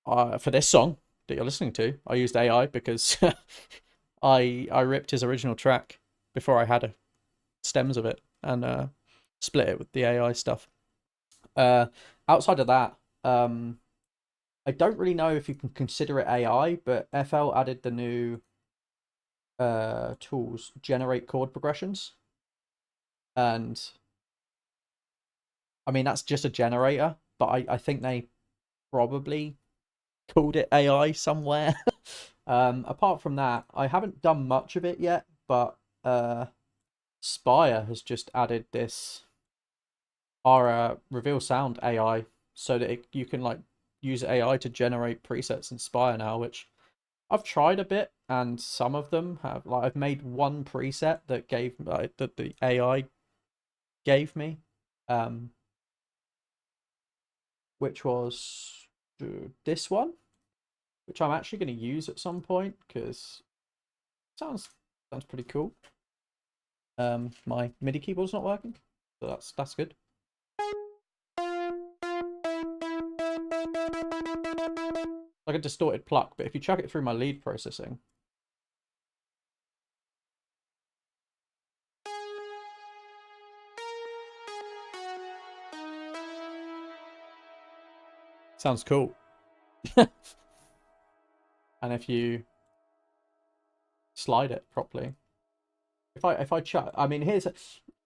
for this song that you're listening to, I used AI because I ripped his original track before I had stems of it and split it with the AI stuff. Outside of that, I don't really know if you can consider it AI, but FL added the new tools, generate chord progressions. And I mean, that's just a generator, but I think they probably called it AI somewhere. Apart from that, I haven't done much of it yet, but Spire has just added this our reveal sound AI so that you can like use AI to generate presets in Spire now, which I've tried a bit, and some of them have, like, I've made one preset that gave that the AI gave me, which was this one, which I'm actually going to use at some point because sounds pretty cool. My MIDI keyboard's not working, so that's good. Like a distorted pluck, but if you chuck it through my lead processing, sounds cool. And if you slide it properly, if I chuck, I mean,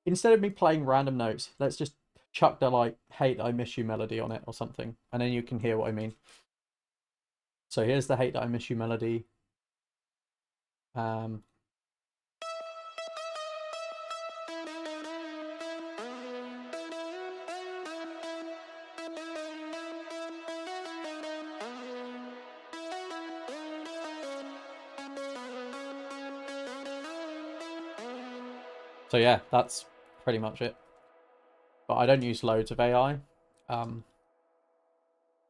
instead of me playing random notes, let's just chuck the like "Hate That I Miss You" melody on it or something, and then you can hear what I mean. So here's the "Hate That I Miss You" melody. So yeah, that's pretty much it. But I don't use loads of AI.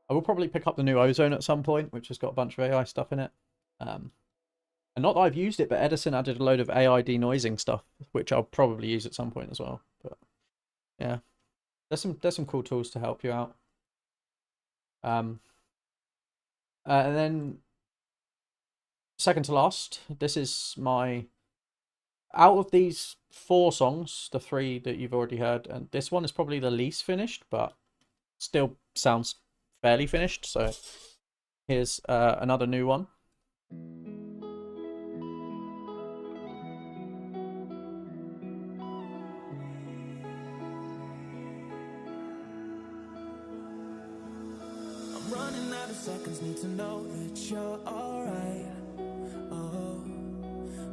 I will probably pick up the new Ozone at some point, which has got a bunch of AI stuff in it. And not that I've used it, but Edison added a load of AI denoising stuff, which I'll probably use at some point as well. But yeah, there's some cool tools to help you out. And then second to last, this is my, out of these 4 songs, the 3 that you've already heard, and this one is probably the least finished, but still sounds fairly finished. So here's another new one. I'm running out of seconds, need to know that you're alright. Oh,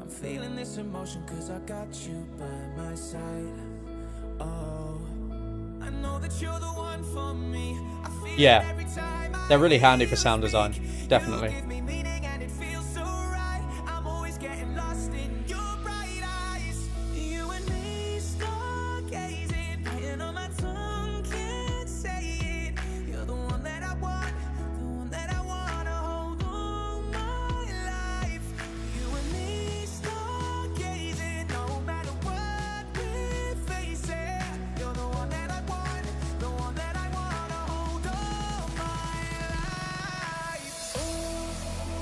I'm feeling this emotion cause I got you by my side. Oh, I know that you're the one for me. I feel Yeah, it every time they're really handy for sound design, definitely. give me meaning and it feels so right. I'm always getting lost in your bright eyes. You and me stargazing, and on my tongue can't say it. You're the one that I want, the one that I wanna hold all my life. You and me stargazing, no matter what we're facing. You're the one that I want, the one that I wanna hold all my life. Oh,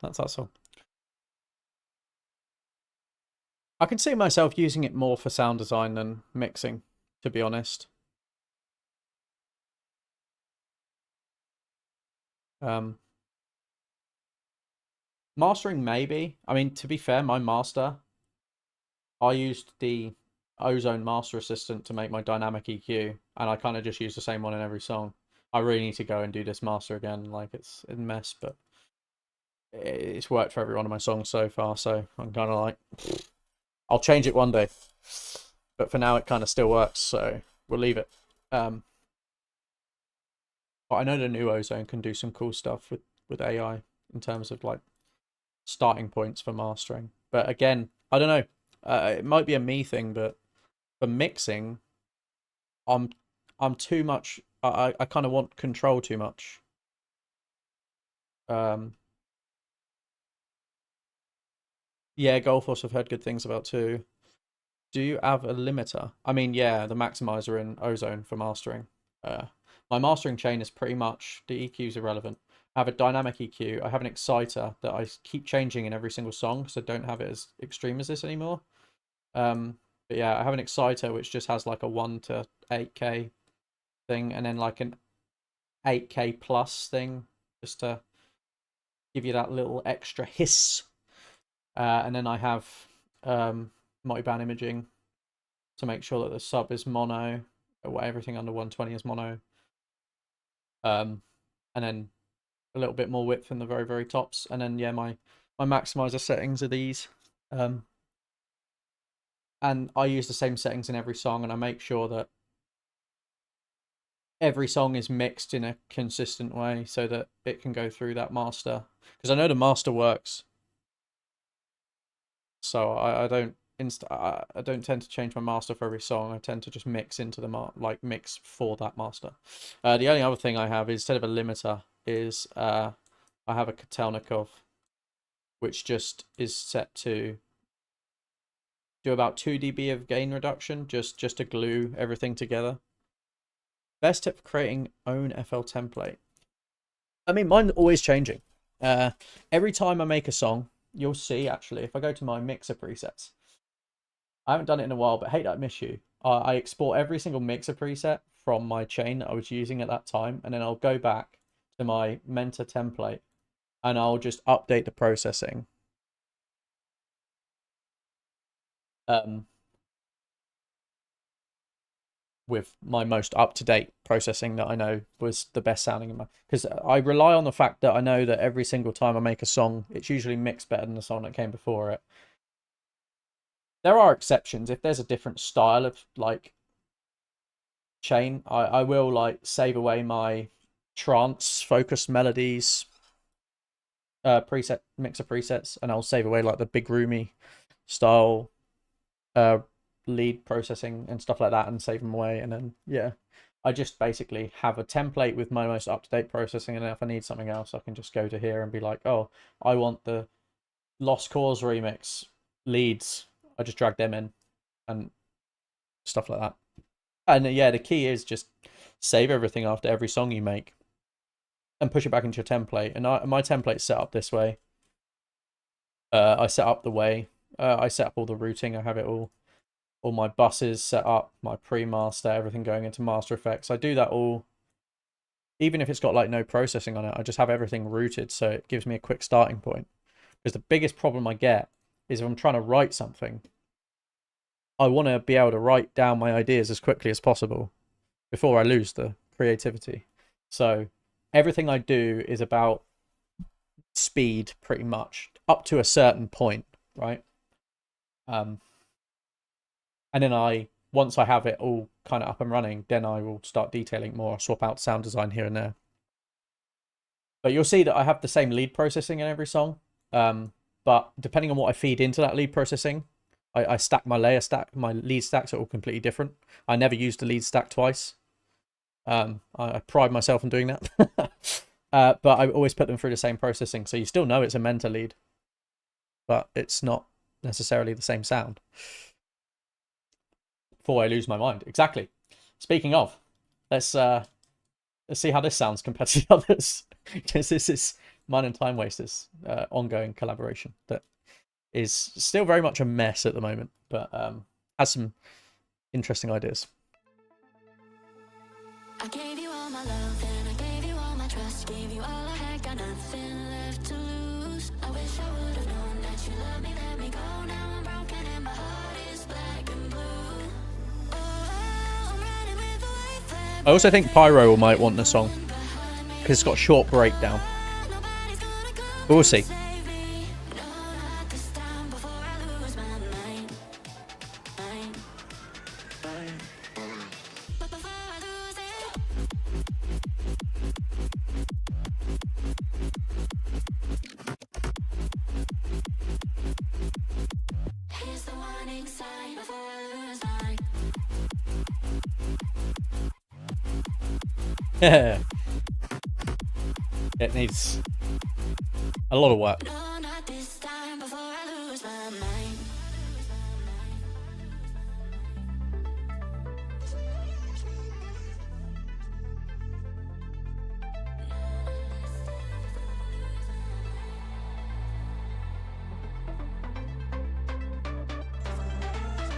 That's that song. I can see myself using it more for sound design than mixing, to be honest. Mastering, maybe. I mean, to be fair, my master, I used the Ozone Master Assistant to make my dynamic EQ, and I kind of just use the same one in every song. I really need to go and do this master again. Like, it's a mess, but it's worked for every one of my songs so far, so I'm kind of like, I'll change it one day. But for now, it kind of still works, so we'll leave it. But I know the new Ozone can do some cool stuff with AI in terms of like starting points for mastering. But again, I don't know. It might be a me thing, but for mixing, I'm too much. I kind of want control too much. Yeah, Goldforce I've heard good things about too. Do you have a limiter? I mean, yeah, the maximizer in Ozone for mastering. My mastering chain is pretty much, the EQ's irrelevant. I have a dynamic EQ. I have an exciter that I keep changing in every single song because I don't have it as extreme as this anymore. But yeah, I have an exciter which just has like a 1 to 8K thing, and then like an 8K plus thing just to give you that little extra hiss. And then I have multi-band imaging to make sure that the sub is mono, or everything under 120 is mono. And then a little bit more width in the very, very tops. And then, yeah, my maximizer settings are these. And I use the same settings in every song, and I make sure that every song is mixed in a consistent way so that it can go through that master. Because I know the master works. So I don't tend to change my master for every song. I tend to just mix into the mix for that master. The only other thing I have instead of a limiter is I have a Kotelnikov, which just is set to do about 2 dB of gain reduction, just to glue everything together. Best tip for creating own FL template. I mean, mine's always changing. Every time I make a song, you'll see actually if I go to my mixer presets. I haven't done it in a while, but Hate That I Miss You. I export every single mixer preset from my chain that I was using at that time, and then I'll go back to my Mentor template and I'll just update the processing. With my most up-to-date processing that I know was the best sounding in my, because I rely on the fact that I know that every single time I make a song, it's usually mixed better than the song that came before it. There are exceptions. If there's a different style of like chain, I will like save away my trance focused melodies mixer presets, and I'll save away like the big roomy style lead processing and stuff like that and save them away. And then yeah, I just basically have a template with my most up-to-date processing, and if I need something else I can just go to here and be like, oh, I want the Lost Cause remix leads. I just drag them in and stuff like that. And yeah, the key is just save everything after every song you make and push it back into your template. And my template's set up this way. I set up the way. I set up all the routing. I have it all my buses set up, my pre-master, everything going into Master Effects. I do that all, even if it's got like no processing on it. I just have everything routed so it gives me a quick starting point. Because the biggest problem I get is if I'm trying to write something, I want to be able to write down my ideas as quickly as possible before I lose the creativity. So everything I do is about speed, pretty much, up to a certain point, right? And then once I have it all kind of up and running, then I will start detailing more, swap out sound design here and there. But you'll see that I have the same lead processing in every song. But depending on what I feed into that lead processing, I stack my layer stack. My lead stacks are all completely different. I never used the lead stack twice. I pride myself on doing that. But I always put them through the same processing. So you still know it's a Mentor lead, but it's not necessarily the same sound. Before I lose my mind. Exactly. Speaking of, let's see how this sounds compared to the others. Because this mine and Time Wasters ongoing collaboration that is still very much a mess at the moment, but has some interesting ideas. I gave you all my love and I gave you all my trust. Gave you all I had, got nothing left to lose. I wish I would have known that you loved me, let me go. Now I'm broken and my heart is black and blue. Oh, I'm riding with the white flag. I also think Pyro might want the song because it's got a short breakdown. Nobody's gonna come But we'll see. save me. No, not this time before I lose my mind. But before I lose it. Here's the warning sign before I lose my. Yeah. It needs a lot of work. No, not this time before I lose my mind.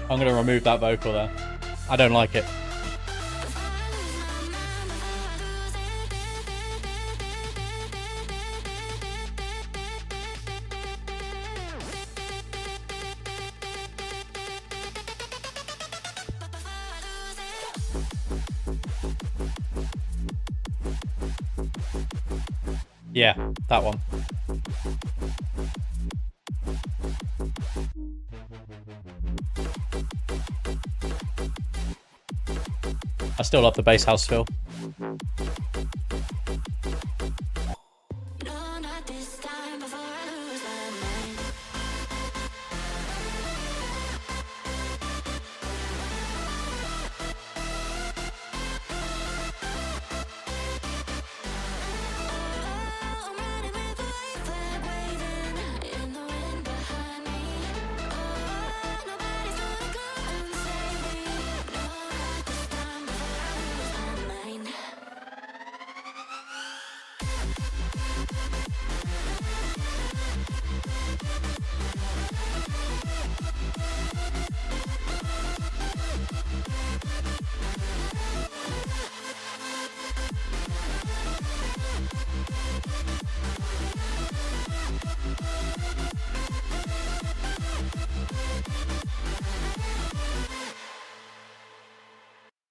I'm going to remove that vocal there. I don't like it. Yeah, that one. I still love the bass house feel. No, not this time before I lose my mind. Oh, I'm riding with the white flag waving in the wind behind me. Oh, nobody's gonna come and save me. No, not this time before I lose my mind.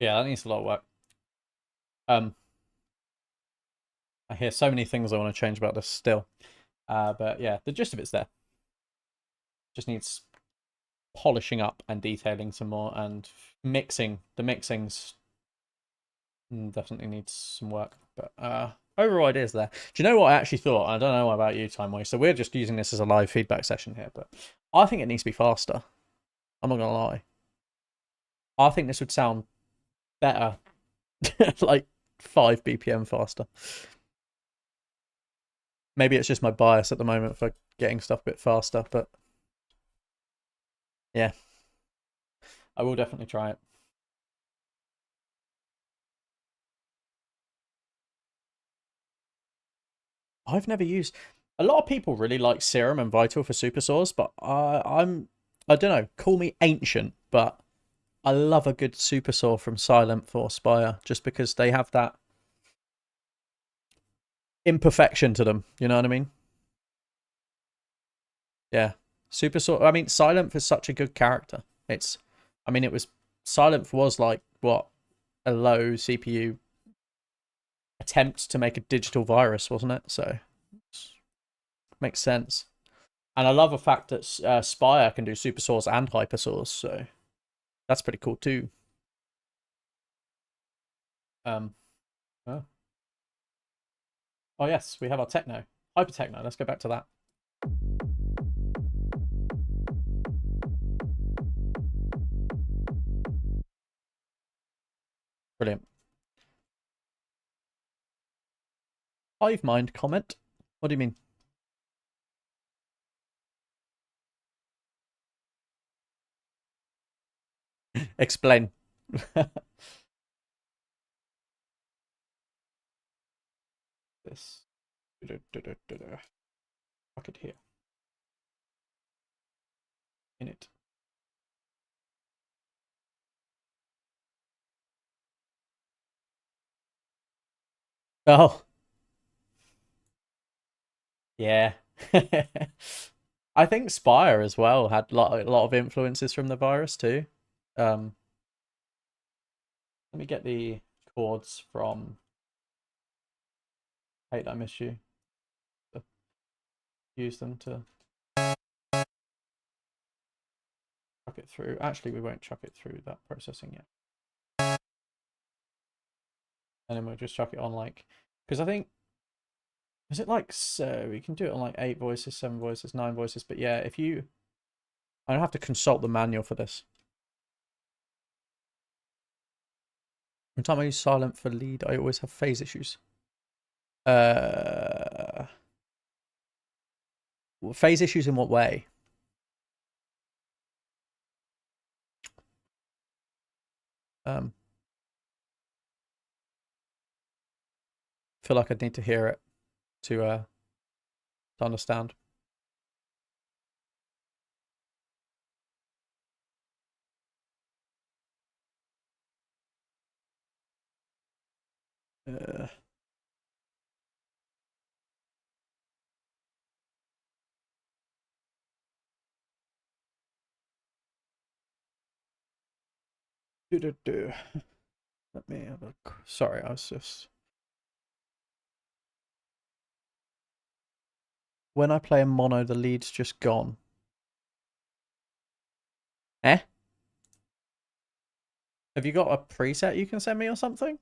Yeah, that needs a lot of work. I hear so many things I want to change about this still. But yeah, the gist of it's there. Just needs polishing up and detailing some more, and mixing. The mixings definitely needs some work. But overall ideas there. Do you know what I actually thought? I don't know about you, Time Waster. We're just using this as a live feedback session here, but I think it needs to be faster. I'm not gonna lie. I think this would sound better, like 5 BPM faster. Maybe it's just my bias at the moment for getting stuff a bit faster, but yeah, I will definitely try it. I've never used. A lot of people really like Serum and Vital for super saws, but I don't know. Call me ancient, but I love a good super saw from Silent or Spire just because they have that imperfection to them. You know what I mean? Yeah, super saw. I mean, Silent is such a good character. I mean, it was Silent was like what, a low CPU attempt to make a digital virus, wasn't it? So makes sense. And I love the fact that Spire can do super saws and hyper saws, so that's pretty cool too. Oh. Oh yes, we have our techno. Hyper techno, let's go back to that. Brilliant. Hive mind comment? What do you mean? Explain. This Fuck it here. In it. Oh. Yeah. I think Spire as well had a lot of influences from the virus too. Let me get the chords from Hate I Miss You. Use them to chuck it through. Actually, we won't chuck it through that processing yet. And then we'll just chuck it on like, because I think, is it like, so we can do it on like 8 voices, 7 voices, 9 voices. But yeah, if you, I don't have to consult the manual for this. Every time I use silent for lead, I always have phase issues. Phase issues in what way? Feel like I'd need to hear it to understand. Let me have a look. Sorry, I was just... When I play a mono, the lead's just gone. Eh? Have you got a preset you can send me or something?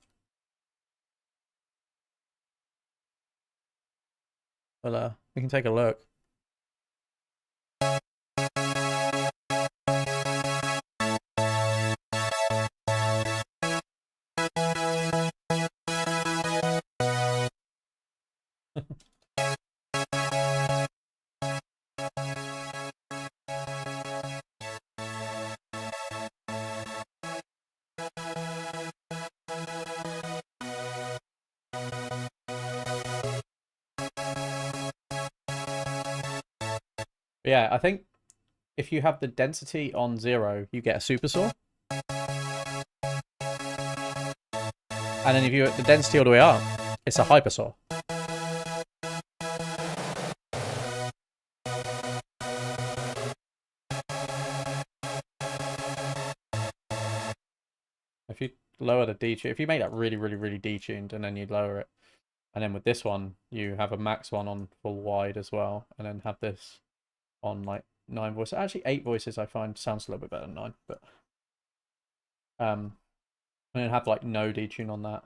Well, we can take a look. Yeah, I think if you have the density on 0, you get a super saw. And then if you have the density all the way up, it's a hyper saw. If you lower the detune, if you make that really, really, really detuned and then you lower it, and then with this one, you have a max one on full wide as well, and then have this on like 9 voices. Actually, 8 voices I find sounds a little bit better than 9, but and then have like no detune on that.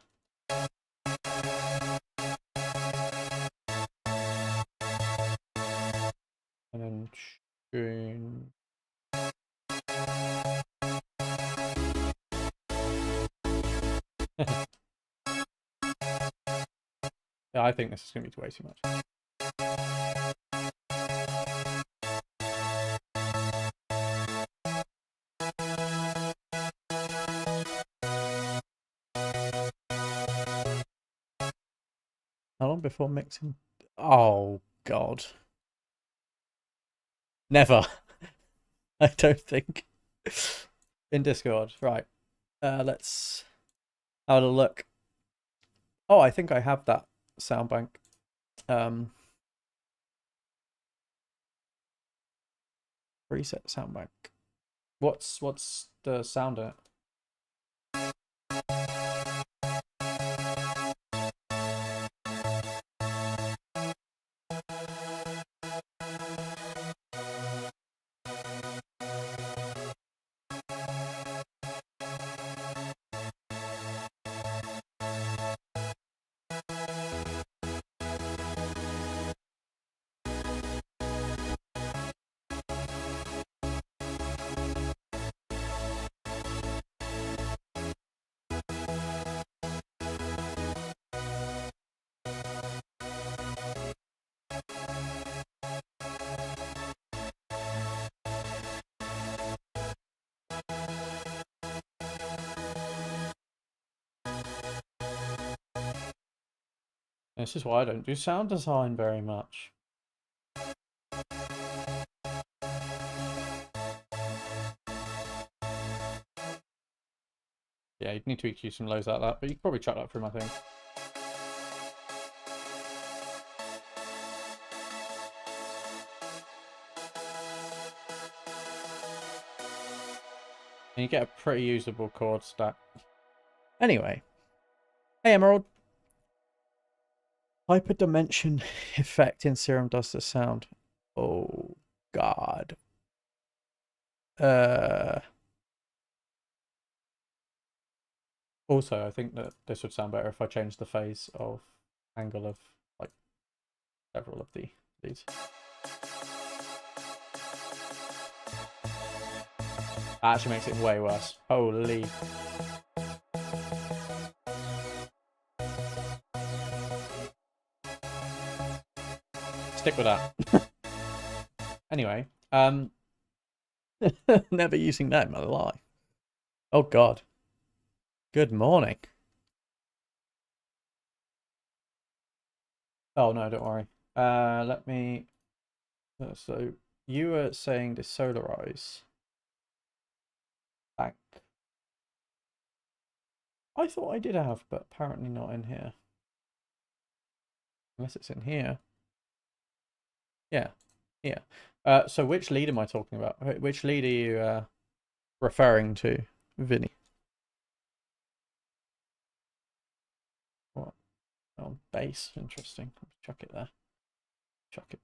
And then tune. Yeah, I think this is going to be way too much. How long before mixing? Oh, God. Never. I don't think. In Discord. Right. Let's have a look. Oh, I think I have that sound bank. Preset sound bank. What's the sound in it? This is why I don't do sound design very much. Yeah, you'd need to EQ some lows like that, but you could probably chuck that through my thing. And you get a pretty usable chord stack. Anyway. Hey, Emerald. Hyperdimension effect in Serum does the sound. Oh, God. Also, I think that this would sound better if I changed the phase of angle of, like, several of these. That actually makes it way worse. Holy. Stick with that. Anyway, never using that in my life. Oh God. Good morning. Oh no, don't worry. Let me. So you were saying desolarize. Back. I thought I did have, but apparently not in here. Unless it's in here. Yeah, yeah. So which lead am I talking about? Which lead are you referring to, Vinny? What? Oh, bass. Interesting. Chuck it there. Chuck it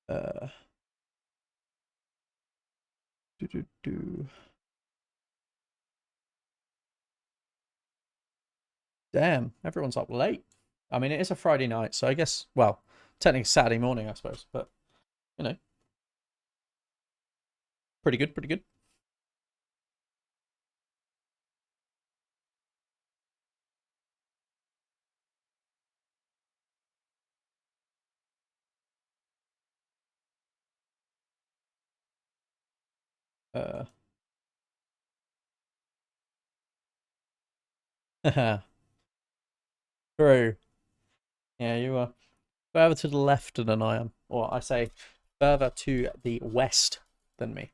down. Damn, everyone's up late. I mean, it is a Friday night, so I guess, well, technically Saturday morning, I suppose, but, you know. Pretty good, pretty good. True. Yeah, you are further to the left than I am. Or I say further to the west than me.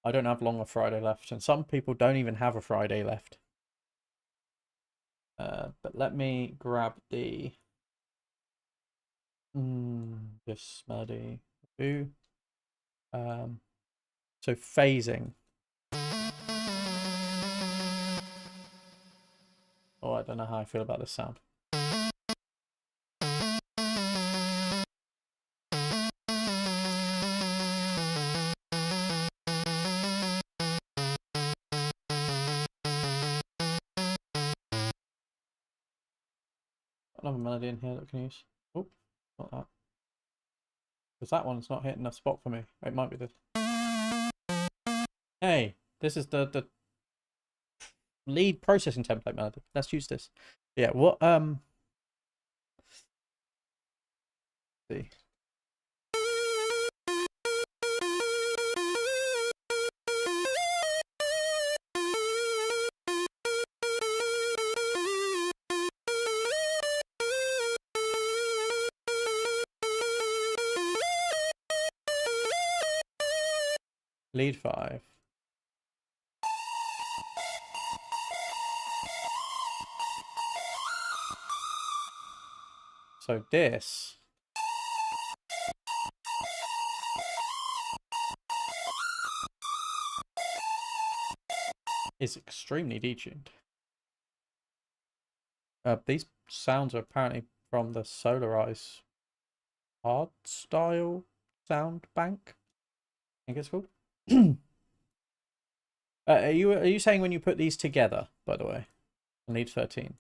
I don't have long a Friday left, and some people don't even have a Friday left. But let me grab the this melody. Ooh. So phasing. Oh, I don't know how I feel about this sound. Another melody in here that we can use. Oh, not that. Because that one's not hitting a spot for me. It might be this. Hey, this is the lead processing template melody. Let's use this. Yeah, what see. Lead 5. So this is extremely detuned. These sounds are apparently from the Solarize hard style sound bank, I think it's called. Are you saying when you put these together, by the way, lead 13?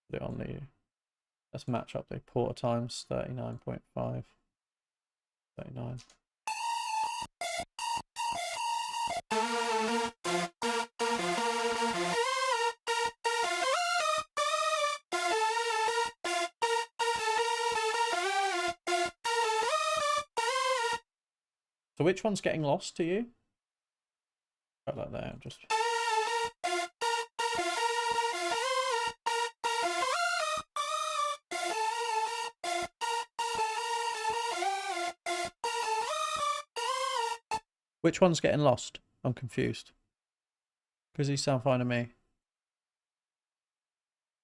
Put it on the. Let's match up the quarter times 39.5. 39. So which one's getting lost to you? Right like there, just. Which one's getting lost? I'm confused. Because these sound fine to me.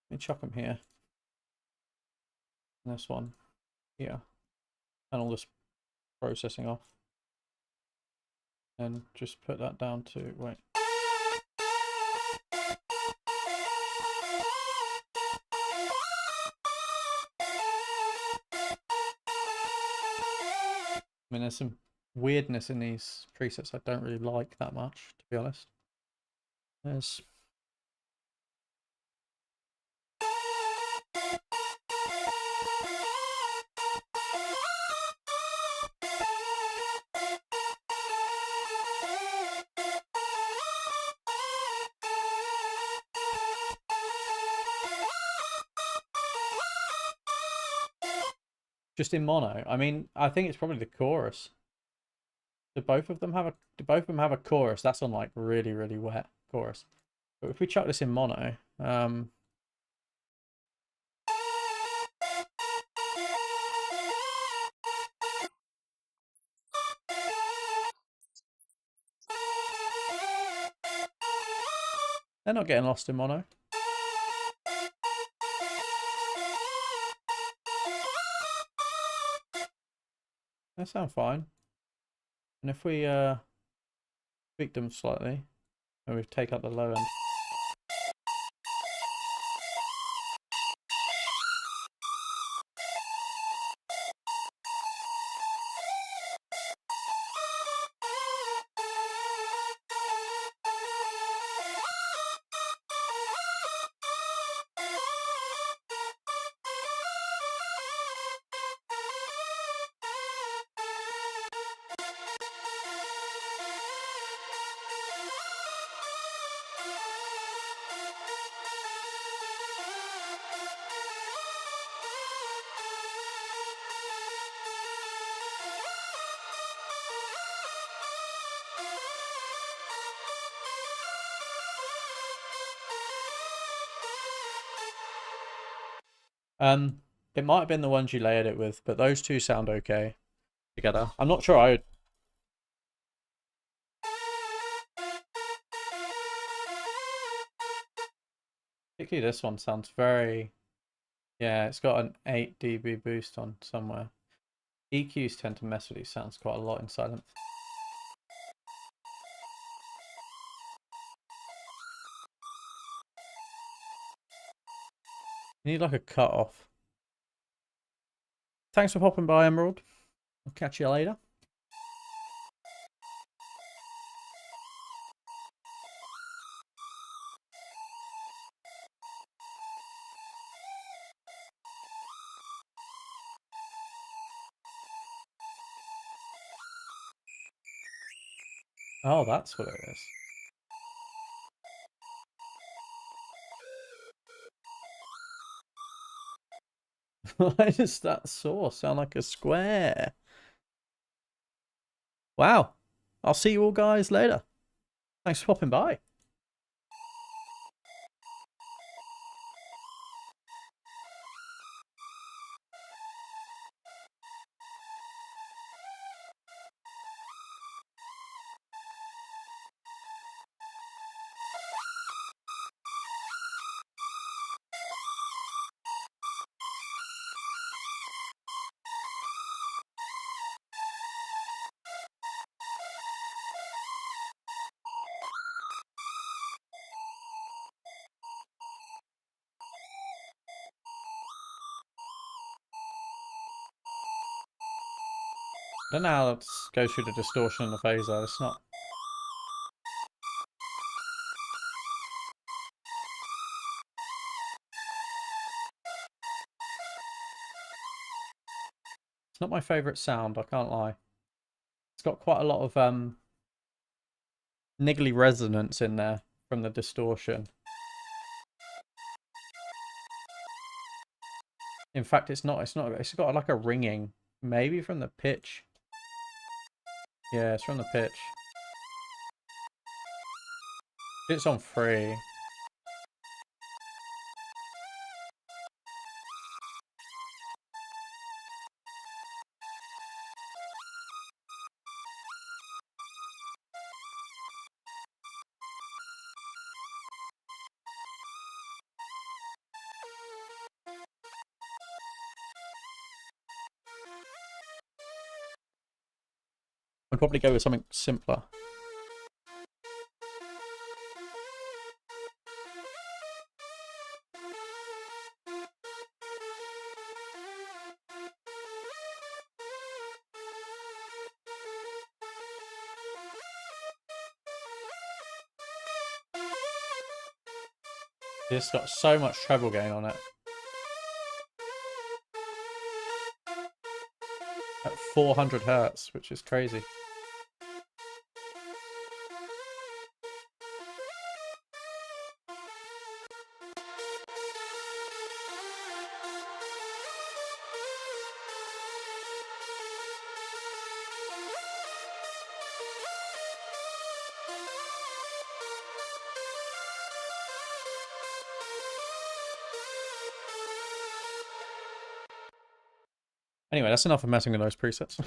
Let me chuck them here. And this one here. And all this processing off. And just put that down to, wait. I mean, there's some weirdness in these presets I don't really like that much, to be honest. There's... Just in mono. I mean, I think it's probably the chorus. Do both of them have a chorus? That's on like really, really wet chorus. But if we chuck this in mono, they're not getting lost in mono. They sound fine. And if we tweak them slightly, and we take out the low end. It might have been the ones you layered it with, but those two sound okay together. I'm not sure I... Particularly this one sounds very... Yeah, it's got an 8 dB boost on somewhere. EQs tend to mess with these sounds quite a lot in Sylenth. You need like a cut off. Thanks for popping by, Emerald. I'll catch you later. Oh, that's what it is. Why does that saw sound like a square? Wow. I'll see you all guys later. Thanks for popping by. I don't know how it goes through the distortion and the phaser. It's not... It's not my favourite sound, I can't lie. It's got quite a lot of niggly resonance in there from the distortion. In fact, it's not, it's got like a ringing. Maybe from the pitch. Yeah, it's from the pitch. It's on free. I'd probably go with something simpler. It's got so much treble gain on it. At 400 hertz, which is crazy. Anyway, that's enough of messing with those presets.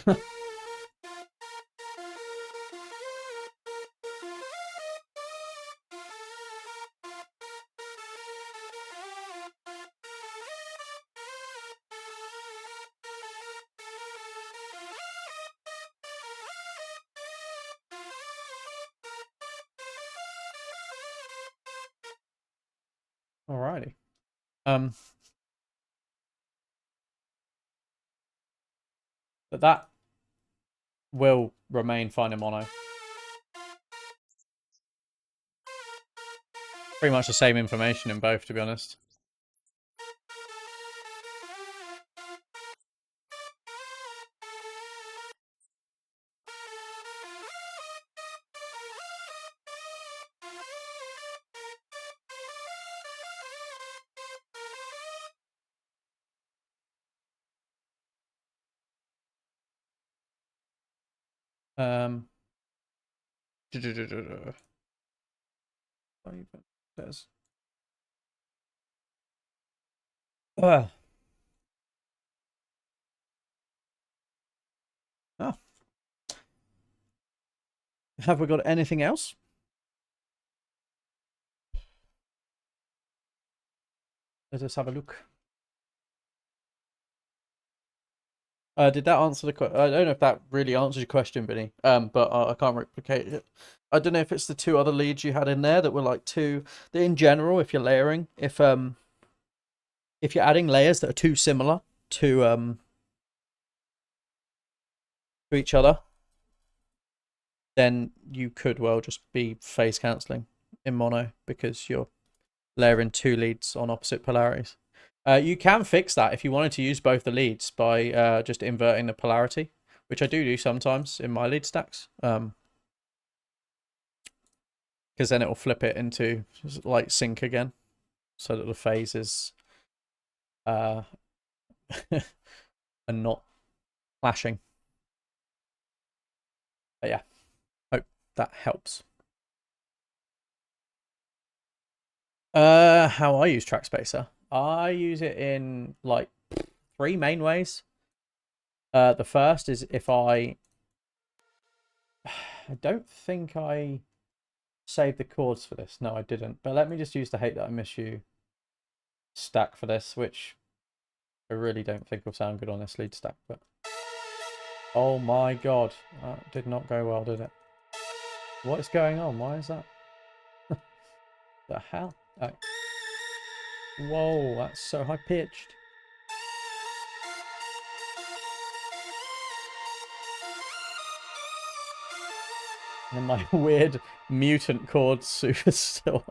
Alrighty. But that will remain fine in mono. Pretty much the same information in both, to be honest. There's oh. Have we got anything else? Let us have a look. Did that answer the question? I don't know if that really answers your question, Vinny. But I can't replicate it. I don't know if it's the two other leads you had in there that were like two. In general, if you're layering, if you're adding layers that are too similar to each other, then you could well just be phase cancelling in mono because you're layering two leads on opposite polarities. You can fix that if you wanted to use both the leads by just inverting the polarity, which I do sometimes in my lead stacks. Because then it will flip it into like sync again, so that the phase is and not clashing. But yeah, hope that helps. How I use Trackspacer. I use it in like 3 main ways. The first is if I don't think I saved the chords for this. No, I didn't. But let me just use the Hate That I Miss You stack for this, which I really don't think will sound good on this lead stack. But oh my god, that did not go well, did it? What is going on? Why is that? The hell? Oh. Whoa, that's so high pitched. And my weird mutant chord super still.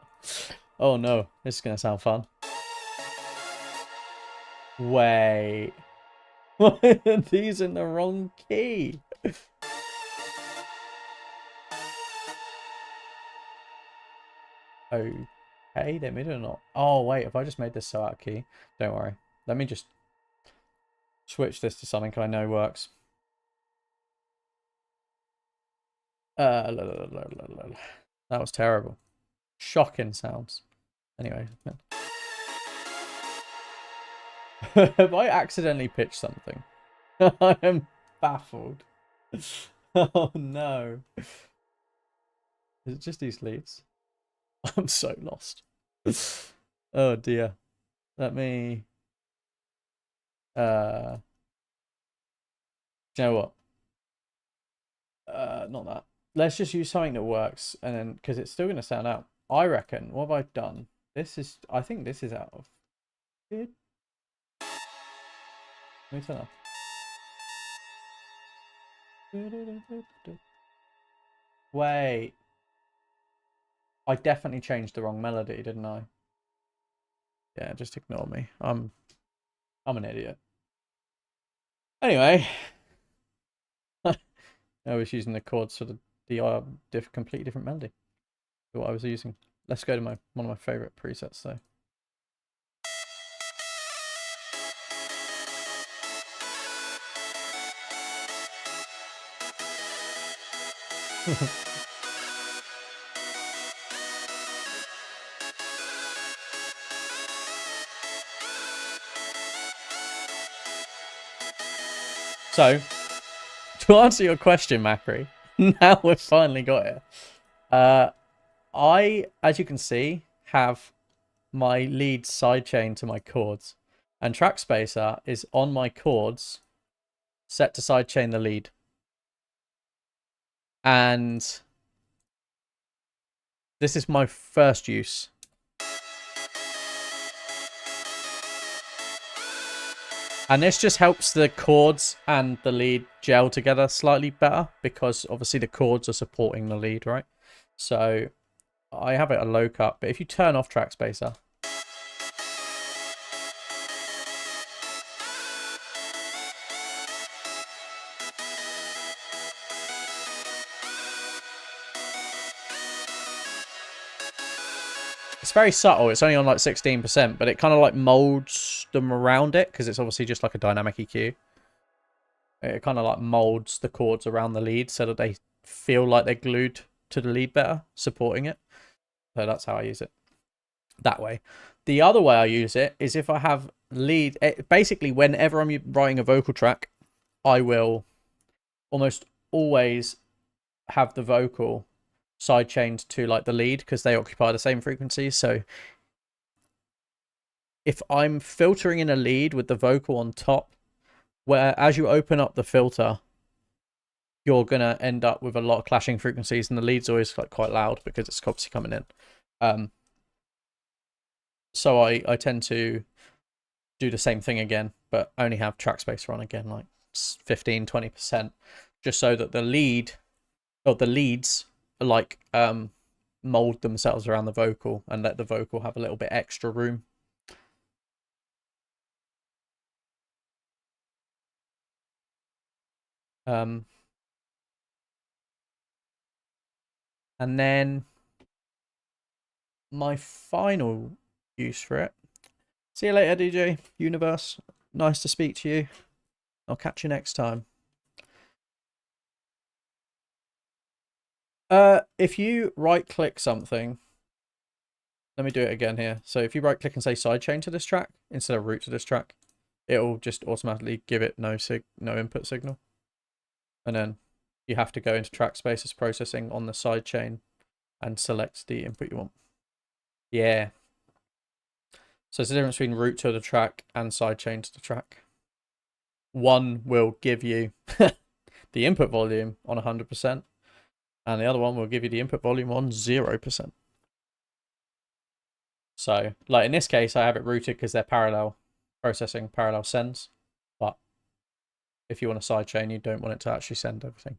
Oh no, this is gonna sound fun. Wait. Why are these in the wrong key? Okay, they made it or not. Oh wait, if I just made this so out of key, don't worry. Let me just switch this to something I know works. That was terrible. Shocking sounds. Anyway. Have I accidentally pitched something? I am baffled. Oh no. Is it just these leads? I'm so lost. Oh dear. Let me you know what? Not that. Let's just use something that works, and then because it's still going to sound out. I reckon. What have I done? This is. I think this is out of. Let me turn off. Wait. I definitely changed the wrong melody, didn't I? Yeah, just ignore me. I'm an idiot. Anyway, I was using the chords for the completely different melody to what I was using. Let's go to one of my favorite presets though. So, to answer your question, Macri, now we've finally got it. I, as you can see, have my lead sidechain to my chords, and Trackspacer is on my chords, set to sidechain the lead. And this is my first use. And this just helps the chords and the lead gel together slightly better because obviously the chords are supporting the lead, right? So I have it a low cut, but if you turn off Trackspacer, it's very subtle. It's only on like 16%, but it kind of like molds them around it because it's obviously just like a dynamic EQ. It kind of like molds the chords around the lead so that they feel like they're glued to the lead better, supporting it. So that's how I use it that way. The other way I use it is if I have lead, basically whenever I'm writing a vocal track, I will almost always have the vocal sidechained to like the lead because they occupy the same frequencies. So if I'm filtering in a lead with the vocal on top, where as you open up the filter, you're gonna end up with a lot of clashing frequencies, and the lead's always like quite loud because it's obviously coming in. So I tend to do the same thing again, but only have Trackspacer on again, like 15-20%, just so that the lead or the leads like mold themselves around the vocal and let the vocal have a little bit extra room. And then my final use for it. See you later, DJ Universe. Nice to speak to you. I'll catch you next time. If you right click something, let me do it again here. So if you right click and say sidechain to this track instead of root to this track, it'll just automatically give it no input signal. And then you have to go into Trackspacer's processing on the sidechain and select the input you want. Yeah. So it's the difference between root to the track and sidechain to the track. One will give you the input volume on 100%, and the other one will give you the input volume on 0%. So, like in this case, I have it rooted because they're parallel processing, parallel sends. But if you want a sidechain, you don't want it to actually send everything.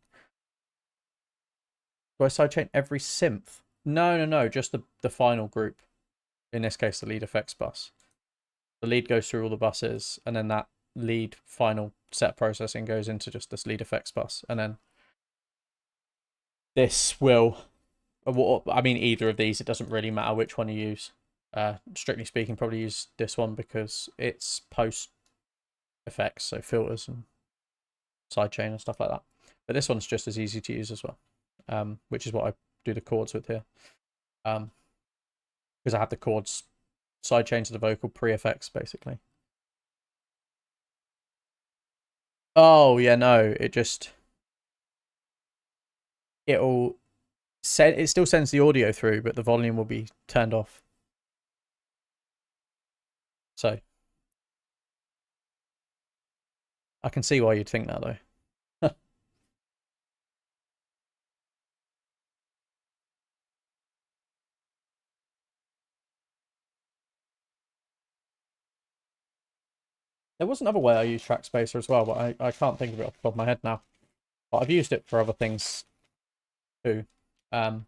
Do I sidechain every synth? No, just the final group. In this case, the lead effects bus. The lead goes through all the buses, and then that lead final set processing goes into just this lead effects bus. And then this will, I mean, either of these, it doesn't really matter which one you use. Strictly speaking, probably use this one because it's post effects, so filters and sidechain and stuff like that. But this one's just as easy to use as well, which is what I do the chords with here. Because I have the chords sidechain to the vocal pre-effects, basically. Oh, yeah, no, it still sends the audio through, but the volume will be turned off. So I can see why you'd think that though. There was another way I used Trackspacer as well, but I can't think of it off the top of my head now. But I've used it for other things too. But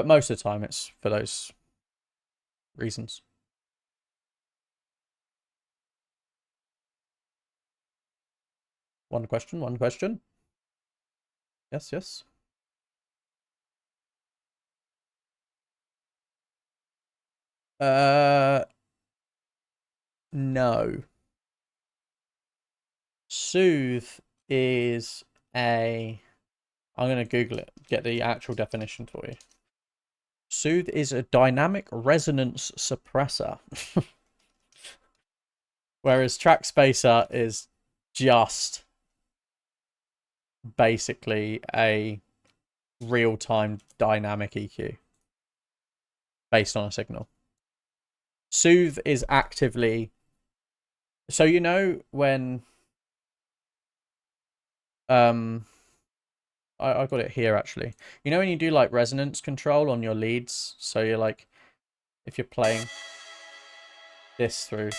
most of the time it's for those reasons. One question, one question. Yes, yes. No. Soothe is a... I'm going to Google it, get the actual definition for you. Soothe is a dynamic resonance suppressor. Whereas Trackspacer is just basically a real-time dynamic EQ based on a signal. Soothe is actively... So you know when... I got it here actually. You know when you do like resonance control on your leads? So you're like, if you're playing this through,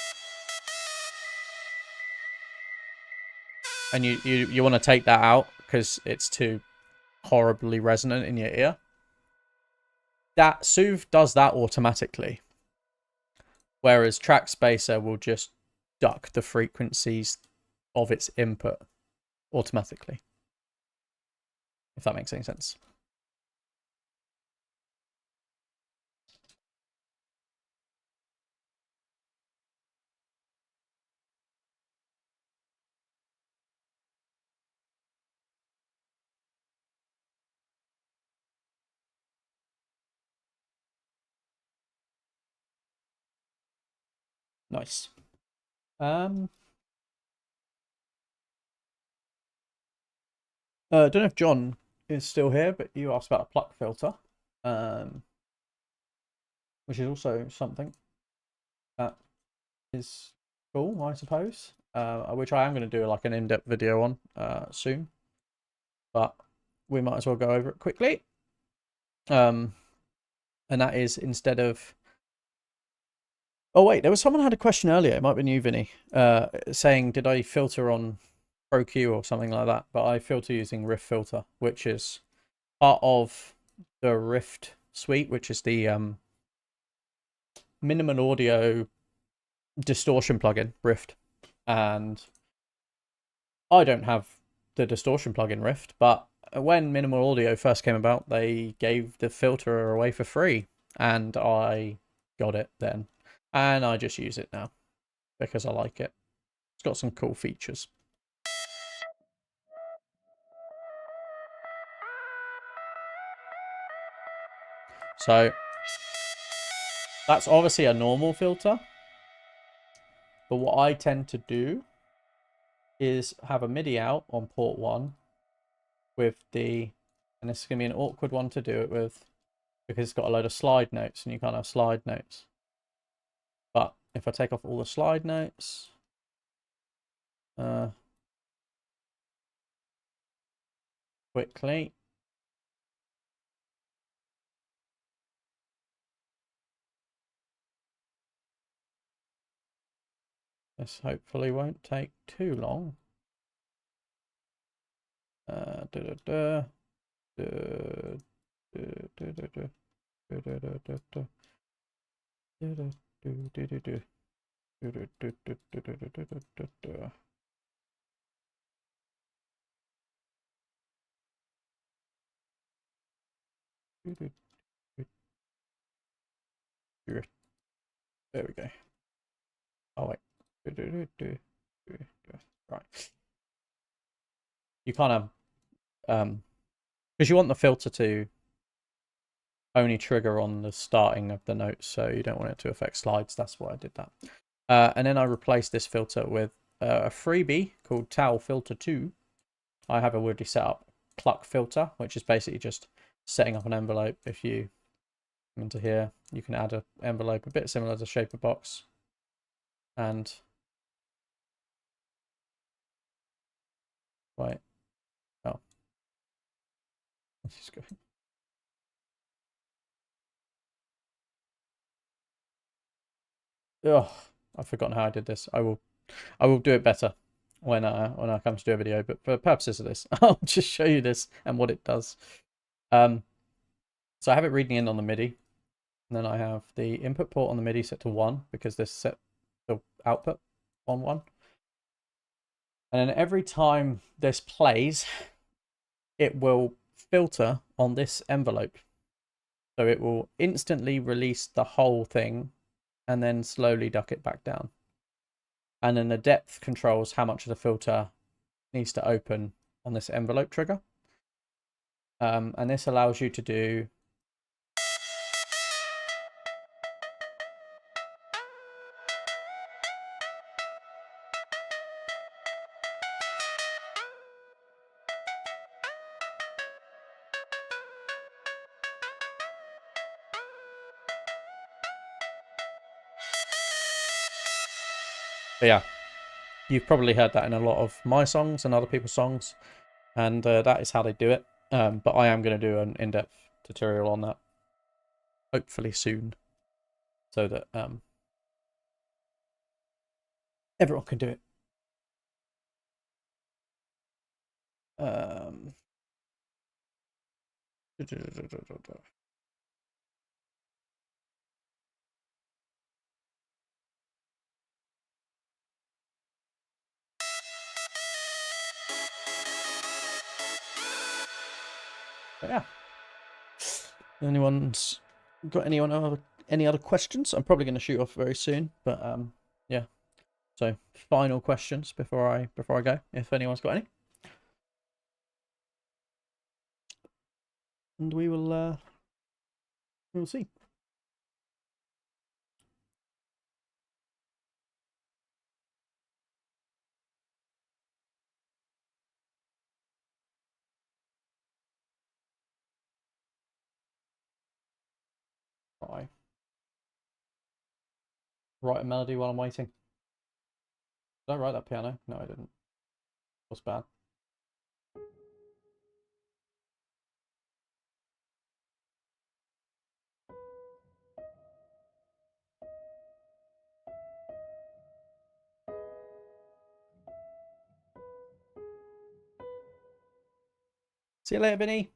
and you want to take that out because it's too horribly resonant in your ear. That Soothe does that automatically. Whereas Trackspacer will just duck the frequencies of its input automatically. If that makes any sense. Nice. I don't know if John is still here, but you asked about a pluck filter, which is also something that is cool, I suppose. Which I am going to do like an in-depth video on soon, but we might as well go over it quickly. And that is instead of... Oh wait, there was someone had a question earlier. It might be you, Vinny, saying did I filter on ProQ or something like that? But I filter using Rift Filter, which is part of the Rift suite, which is the minimal audio distortion plugin, Rift. And I don't have the distortion plugin Rift, but when minimal audio first came about, they gave the filter away for free, and I got it then. And I just use it now because I like it. It's got some cool features. So that's obviously a normal filter. But what I tend to do is have a MIDI out on port 1 with the... And this is going to be an awkward one to do it with because it's got a load of slide notes and you can't have slide notes. But if I take off all the slide notes, quickly, this hopefully won't take too long. There we go. Oh wait. Right. You can't have because you want the filter to only trigger on the starting of the notes, so you don't want it to affect slides. That's why I did that. And then I replaced this filter with a freebie called Tau Filter 2. I have already set up Cluck Filter, which is basically just setting up an envelope. If you come into here, you can add an envelope a bit similar to Shaper Box. And wait. Oh. Let's just go. Ugh. I've forgotten how I did this. I will do it better when I come to do a video. But for the purposes of this, I'll just show you this and what it does. So I have it reading in on the MIDI, and then I have the input port on the MIDI set to 1 because this set the output on 1. And then every time this plays, it will filter on this envelope. So it will instantly release the whole thing and then slowly duck it back down. And then the depth controls how much of the filter needs to open on this envelope trigger. And this allows you to do but yeah, you've probably heard that in a lot of my songs and other people's songs, and that is how they do it. But I am going to do an in-depth tutorial on that, hopefully soon, so that everyone can do it. But yeah, anyone's got any other questions? I'm probably going to shoot off very soon, but yeah. So final questions before I go, if anyone's got any, and we'll see. Bye. Write a melody while I'm waiting. Did I write that piano? No, I didn't. What's bad? See you later, Vinny.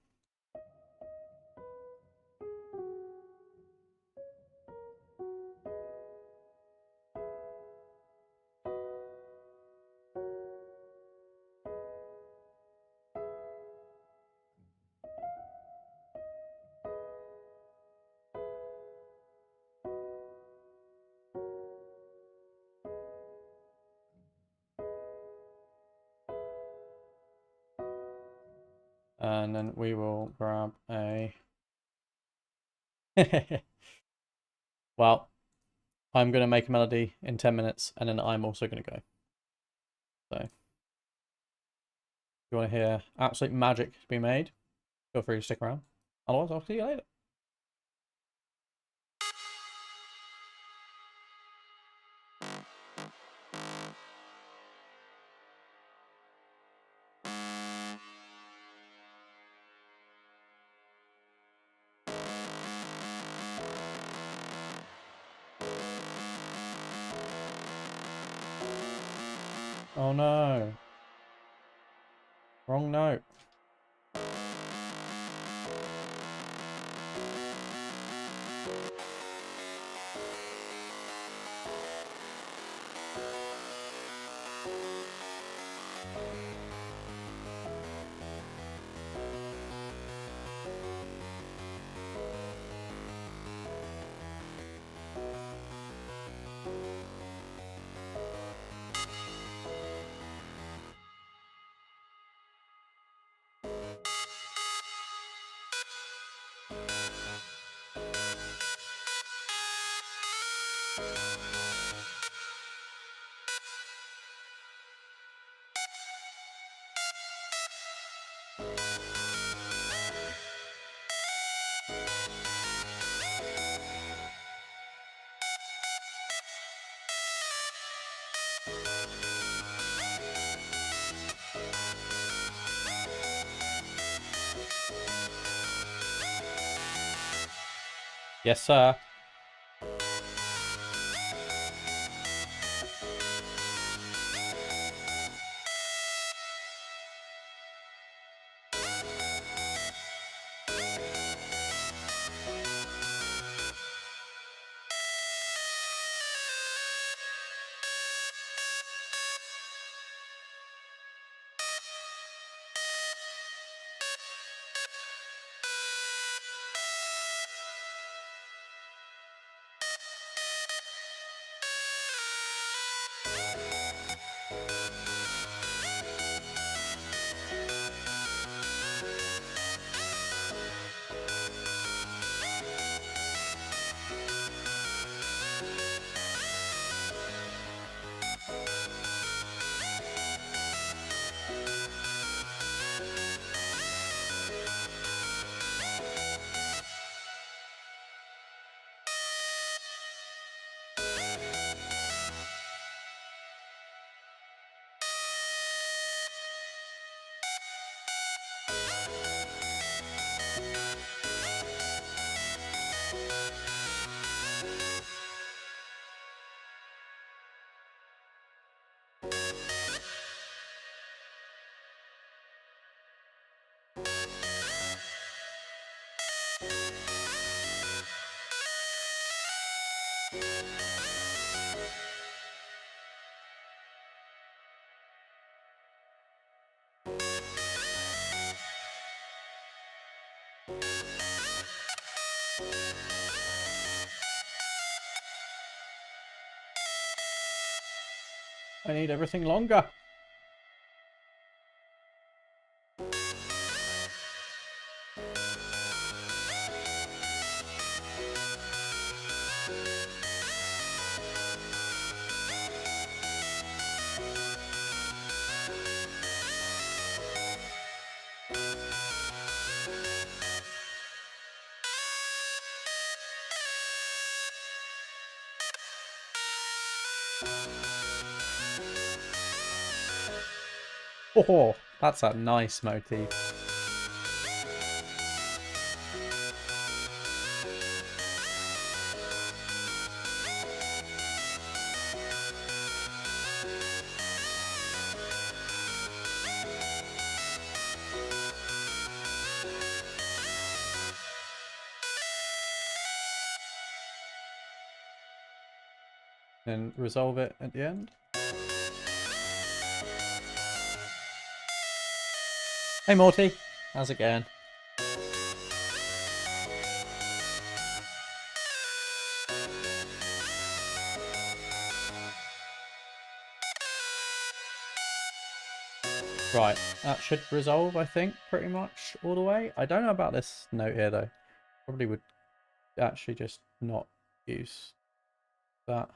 And then we will grab a... Well, I'm going to make a melody in 10 minutes, and then I'm also going to go. So, if you want to hear absolute magic to be made, feel free to stick around. Otherwise, I'll see you later. Oh no. Wrong note. Yes, sir. I need everything longer. Oh, that's a nice motif. And resolve it at the end. Hey Morty, how's it going? Right, that should resolve, I think, pretty much all the way. I don't know about this note here though. Probably would actually just not use that.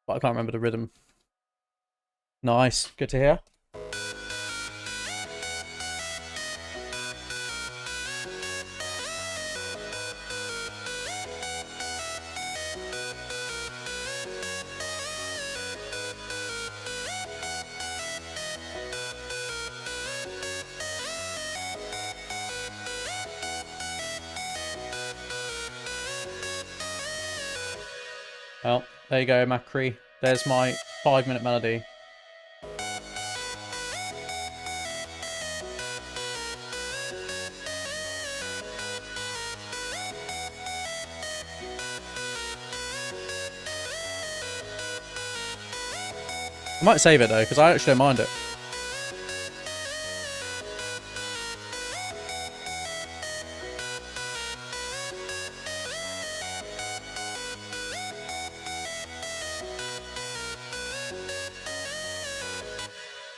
But I can't remember the rhythm. Nice, good to hear. Well, there you go, Macri. There's my 5-minute melody. I might save it though, because I actually don't mind it.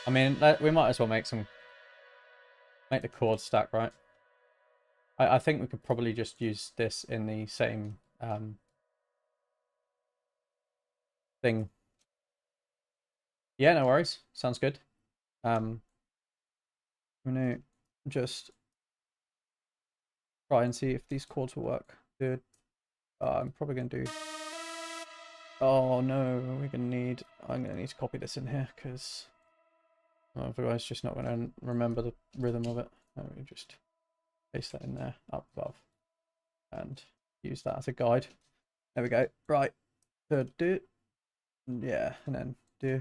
I mean, we might as well make the chord stack, right? I think we could probably just use this in the same thing. Yeah, no worries. Sounds good. I'm gonna just try and see if these chords will work. Good. I'm probably gonna do. Oh no, I'm gonna need to copy this in here because otherwise, just not gonna remember the rhythm of it. Let me just paste that in there up above and use that as a guide. There we go. Right. Do. Yeah, and then do.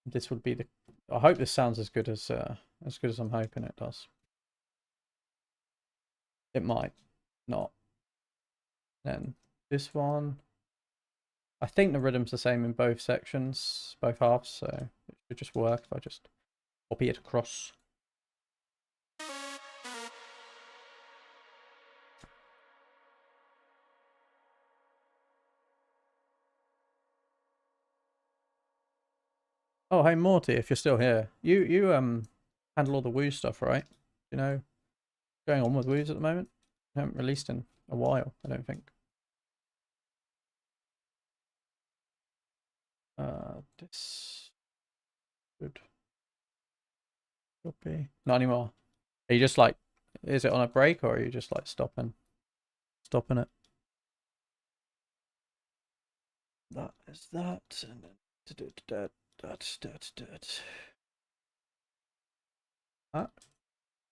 This would be the. I hope this sounds as good as I'm hoping it does. It might not. Then this one. I think the rhythm's the same in both sections, both halves, so it should just work if I just copy it across. Oh, hey Morty, if you're still here, you handle all the Woo stuff, right? You know, what's going on with Woos at the moment? I haven't released in a while, I don't think. This should be not anymore. Are you just like, is it on a break or are you just like stopping it? That is that, and then that.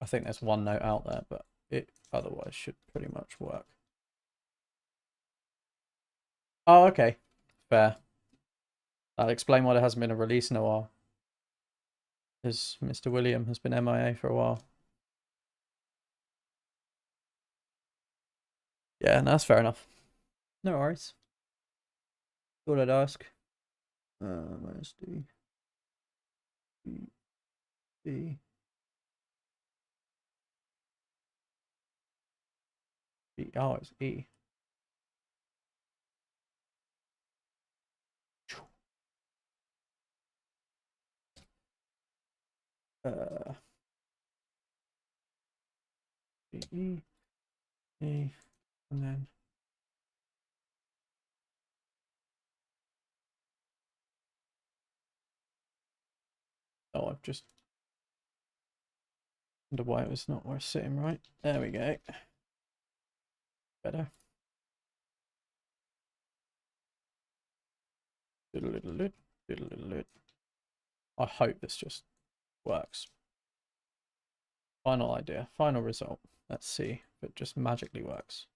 I think there's one note out there, but it otherwise should pretty much work. Oh, okay. Fair. That'll explain why there hasn't been a release in a while. Because Mr. William has been MIA for a while. Yeah, no, that's fair enough. No worries. Thought I'd ask. Where's D? B. B. Oh, it's E. E, E, and then I've just wonder why it was not worth sitting right. There we go. Better. I hope this just works. Final idea, final result. Let's see if it just magically works.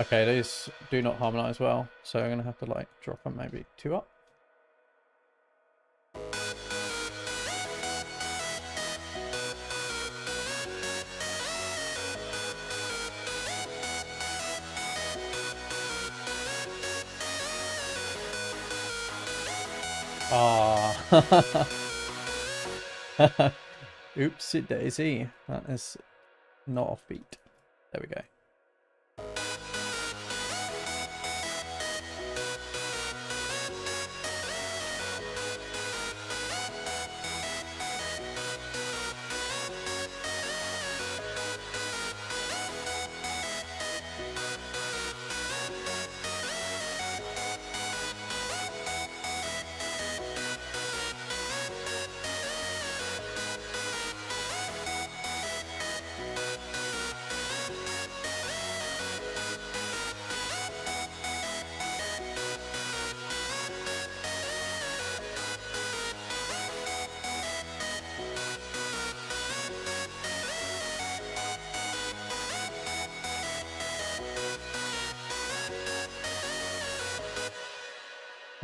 Okay, these do not harmonize well, so I'm gonna have to like drop them maybe 2 up. Ah. Oopsie daisy. That is not offbeat. There we go.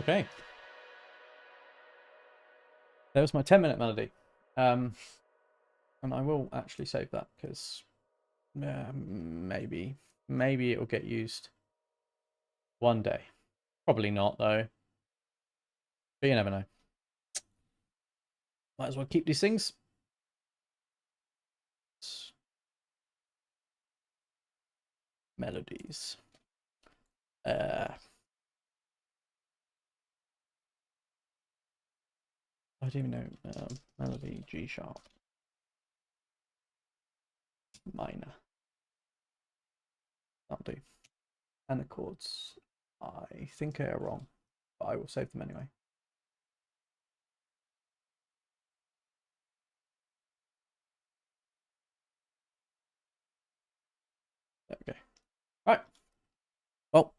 Okay. There was my 10-minute melody. And I will actually save that because maybe it will get used one day. Probably not though. But you never know. Might as well keep these things. Melodies. I don't even know. Melody G sharp. Minor. That'll do. And the chords, I think are wrong, but I will save them anyway. There we go. Right. Well,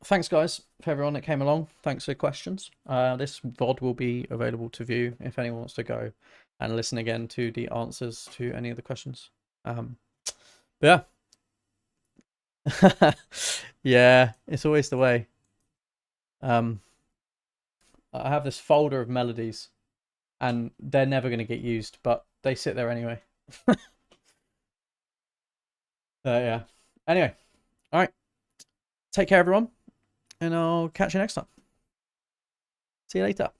thanks guys for everyone that came along. Thanks for the questions. This VOD will be available to view if anyone wants to go and listen again to the answers to any of the questions. But yeah. Yeah, it's always the way. I have this folder of melodies and they're never going to get used, but they sit there anyway. Yeah. Anyway, all right. Take care, everyone, and I'll catch you next time. See you later.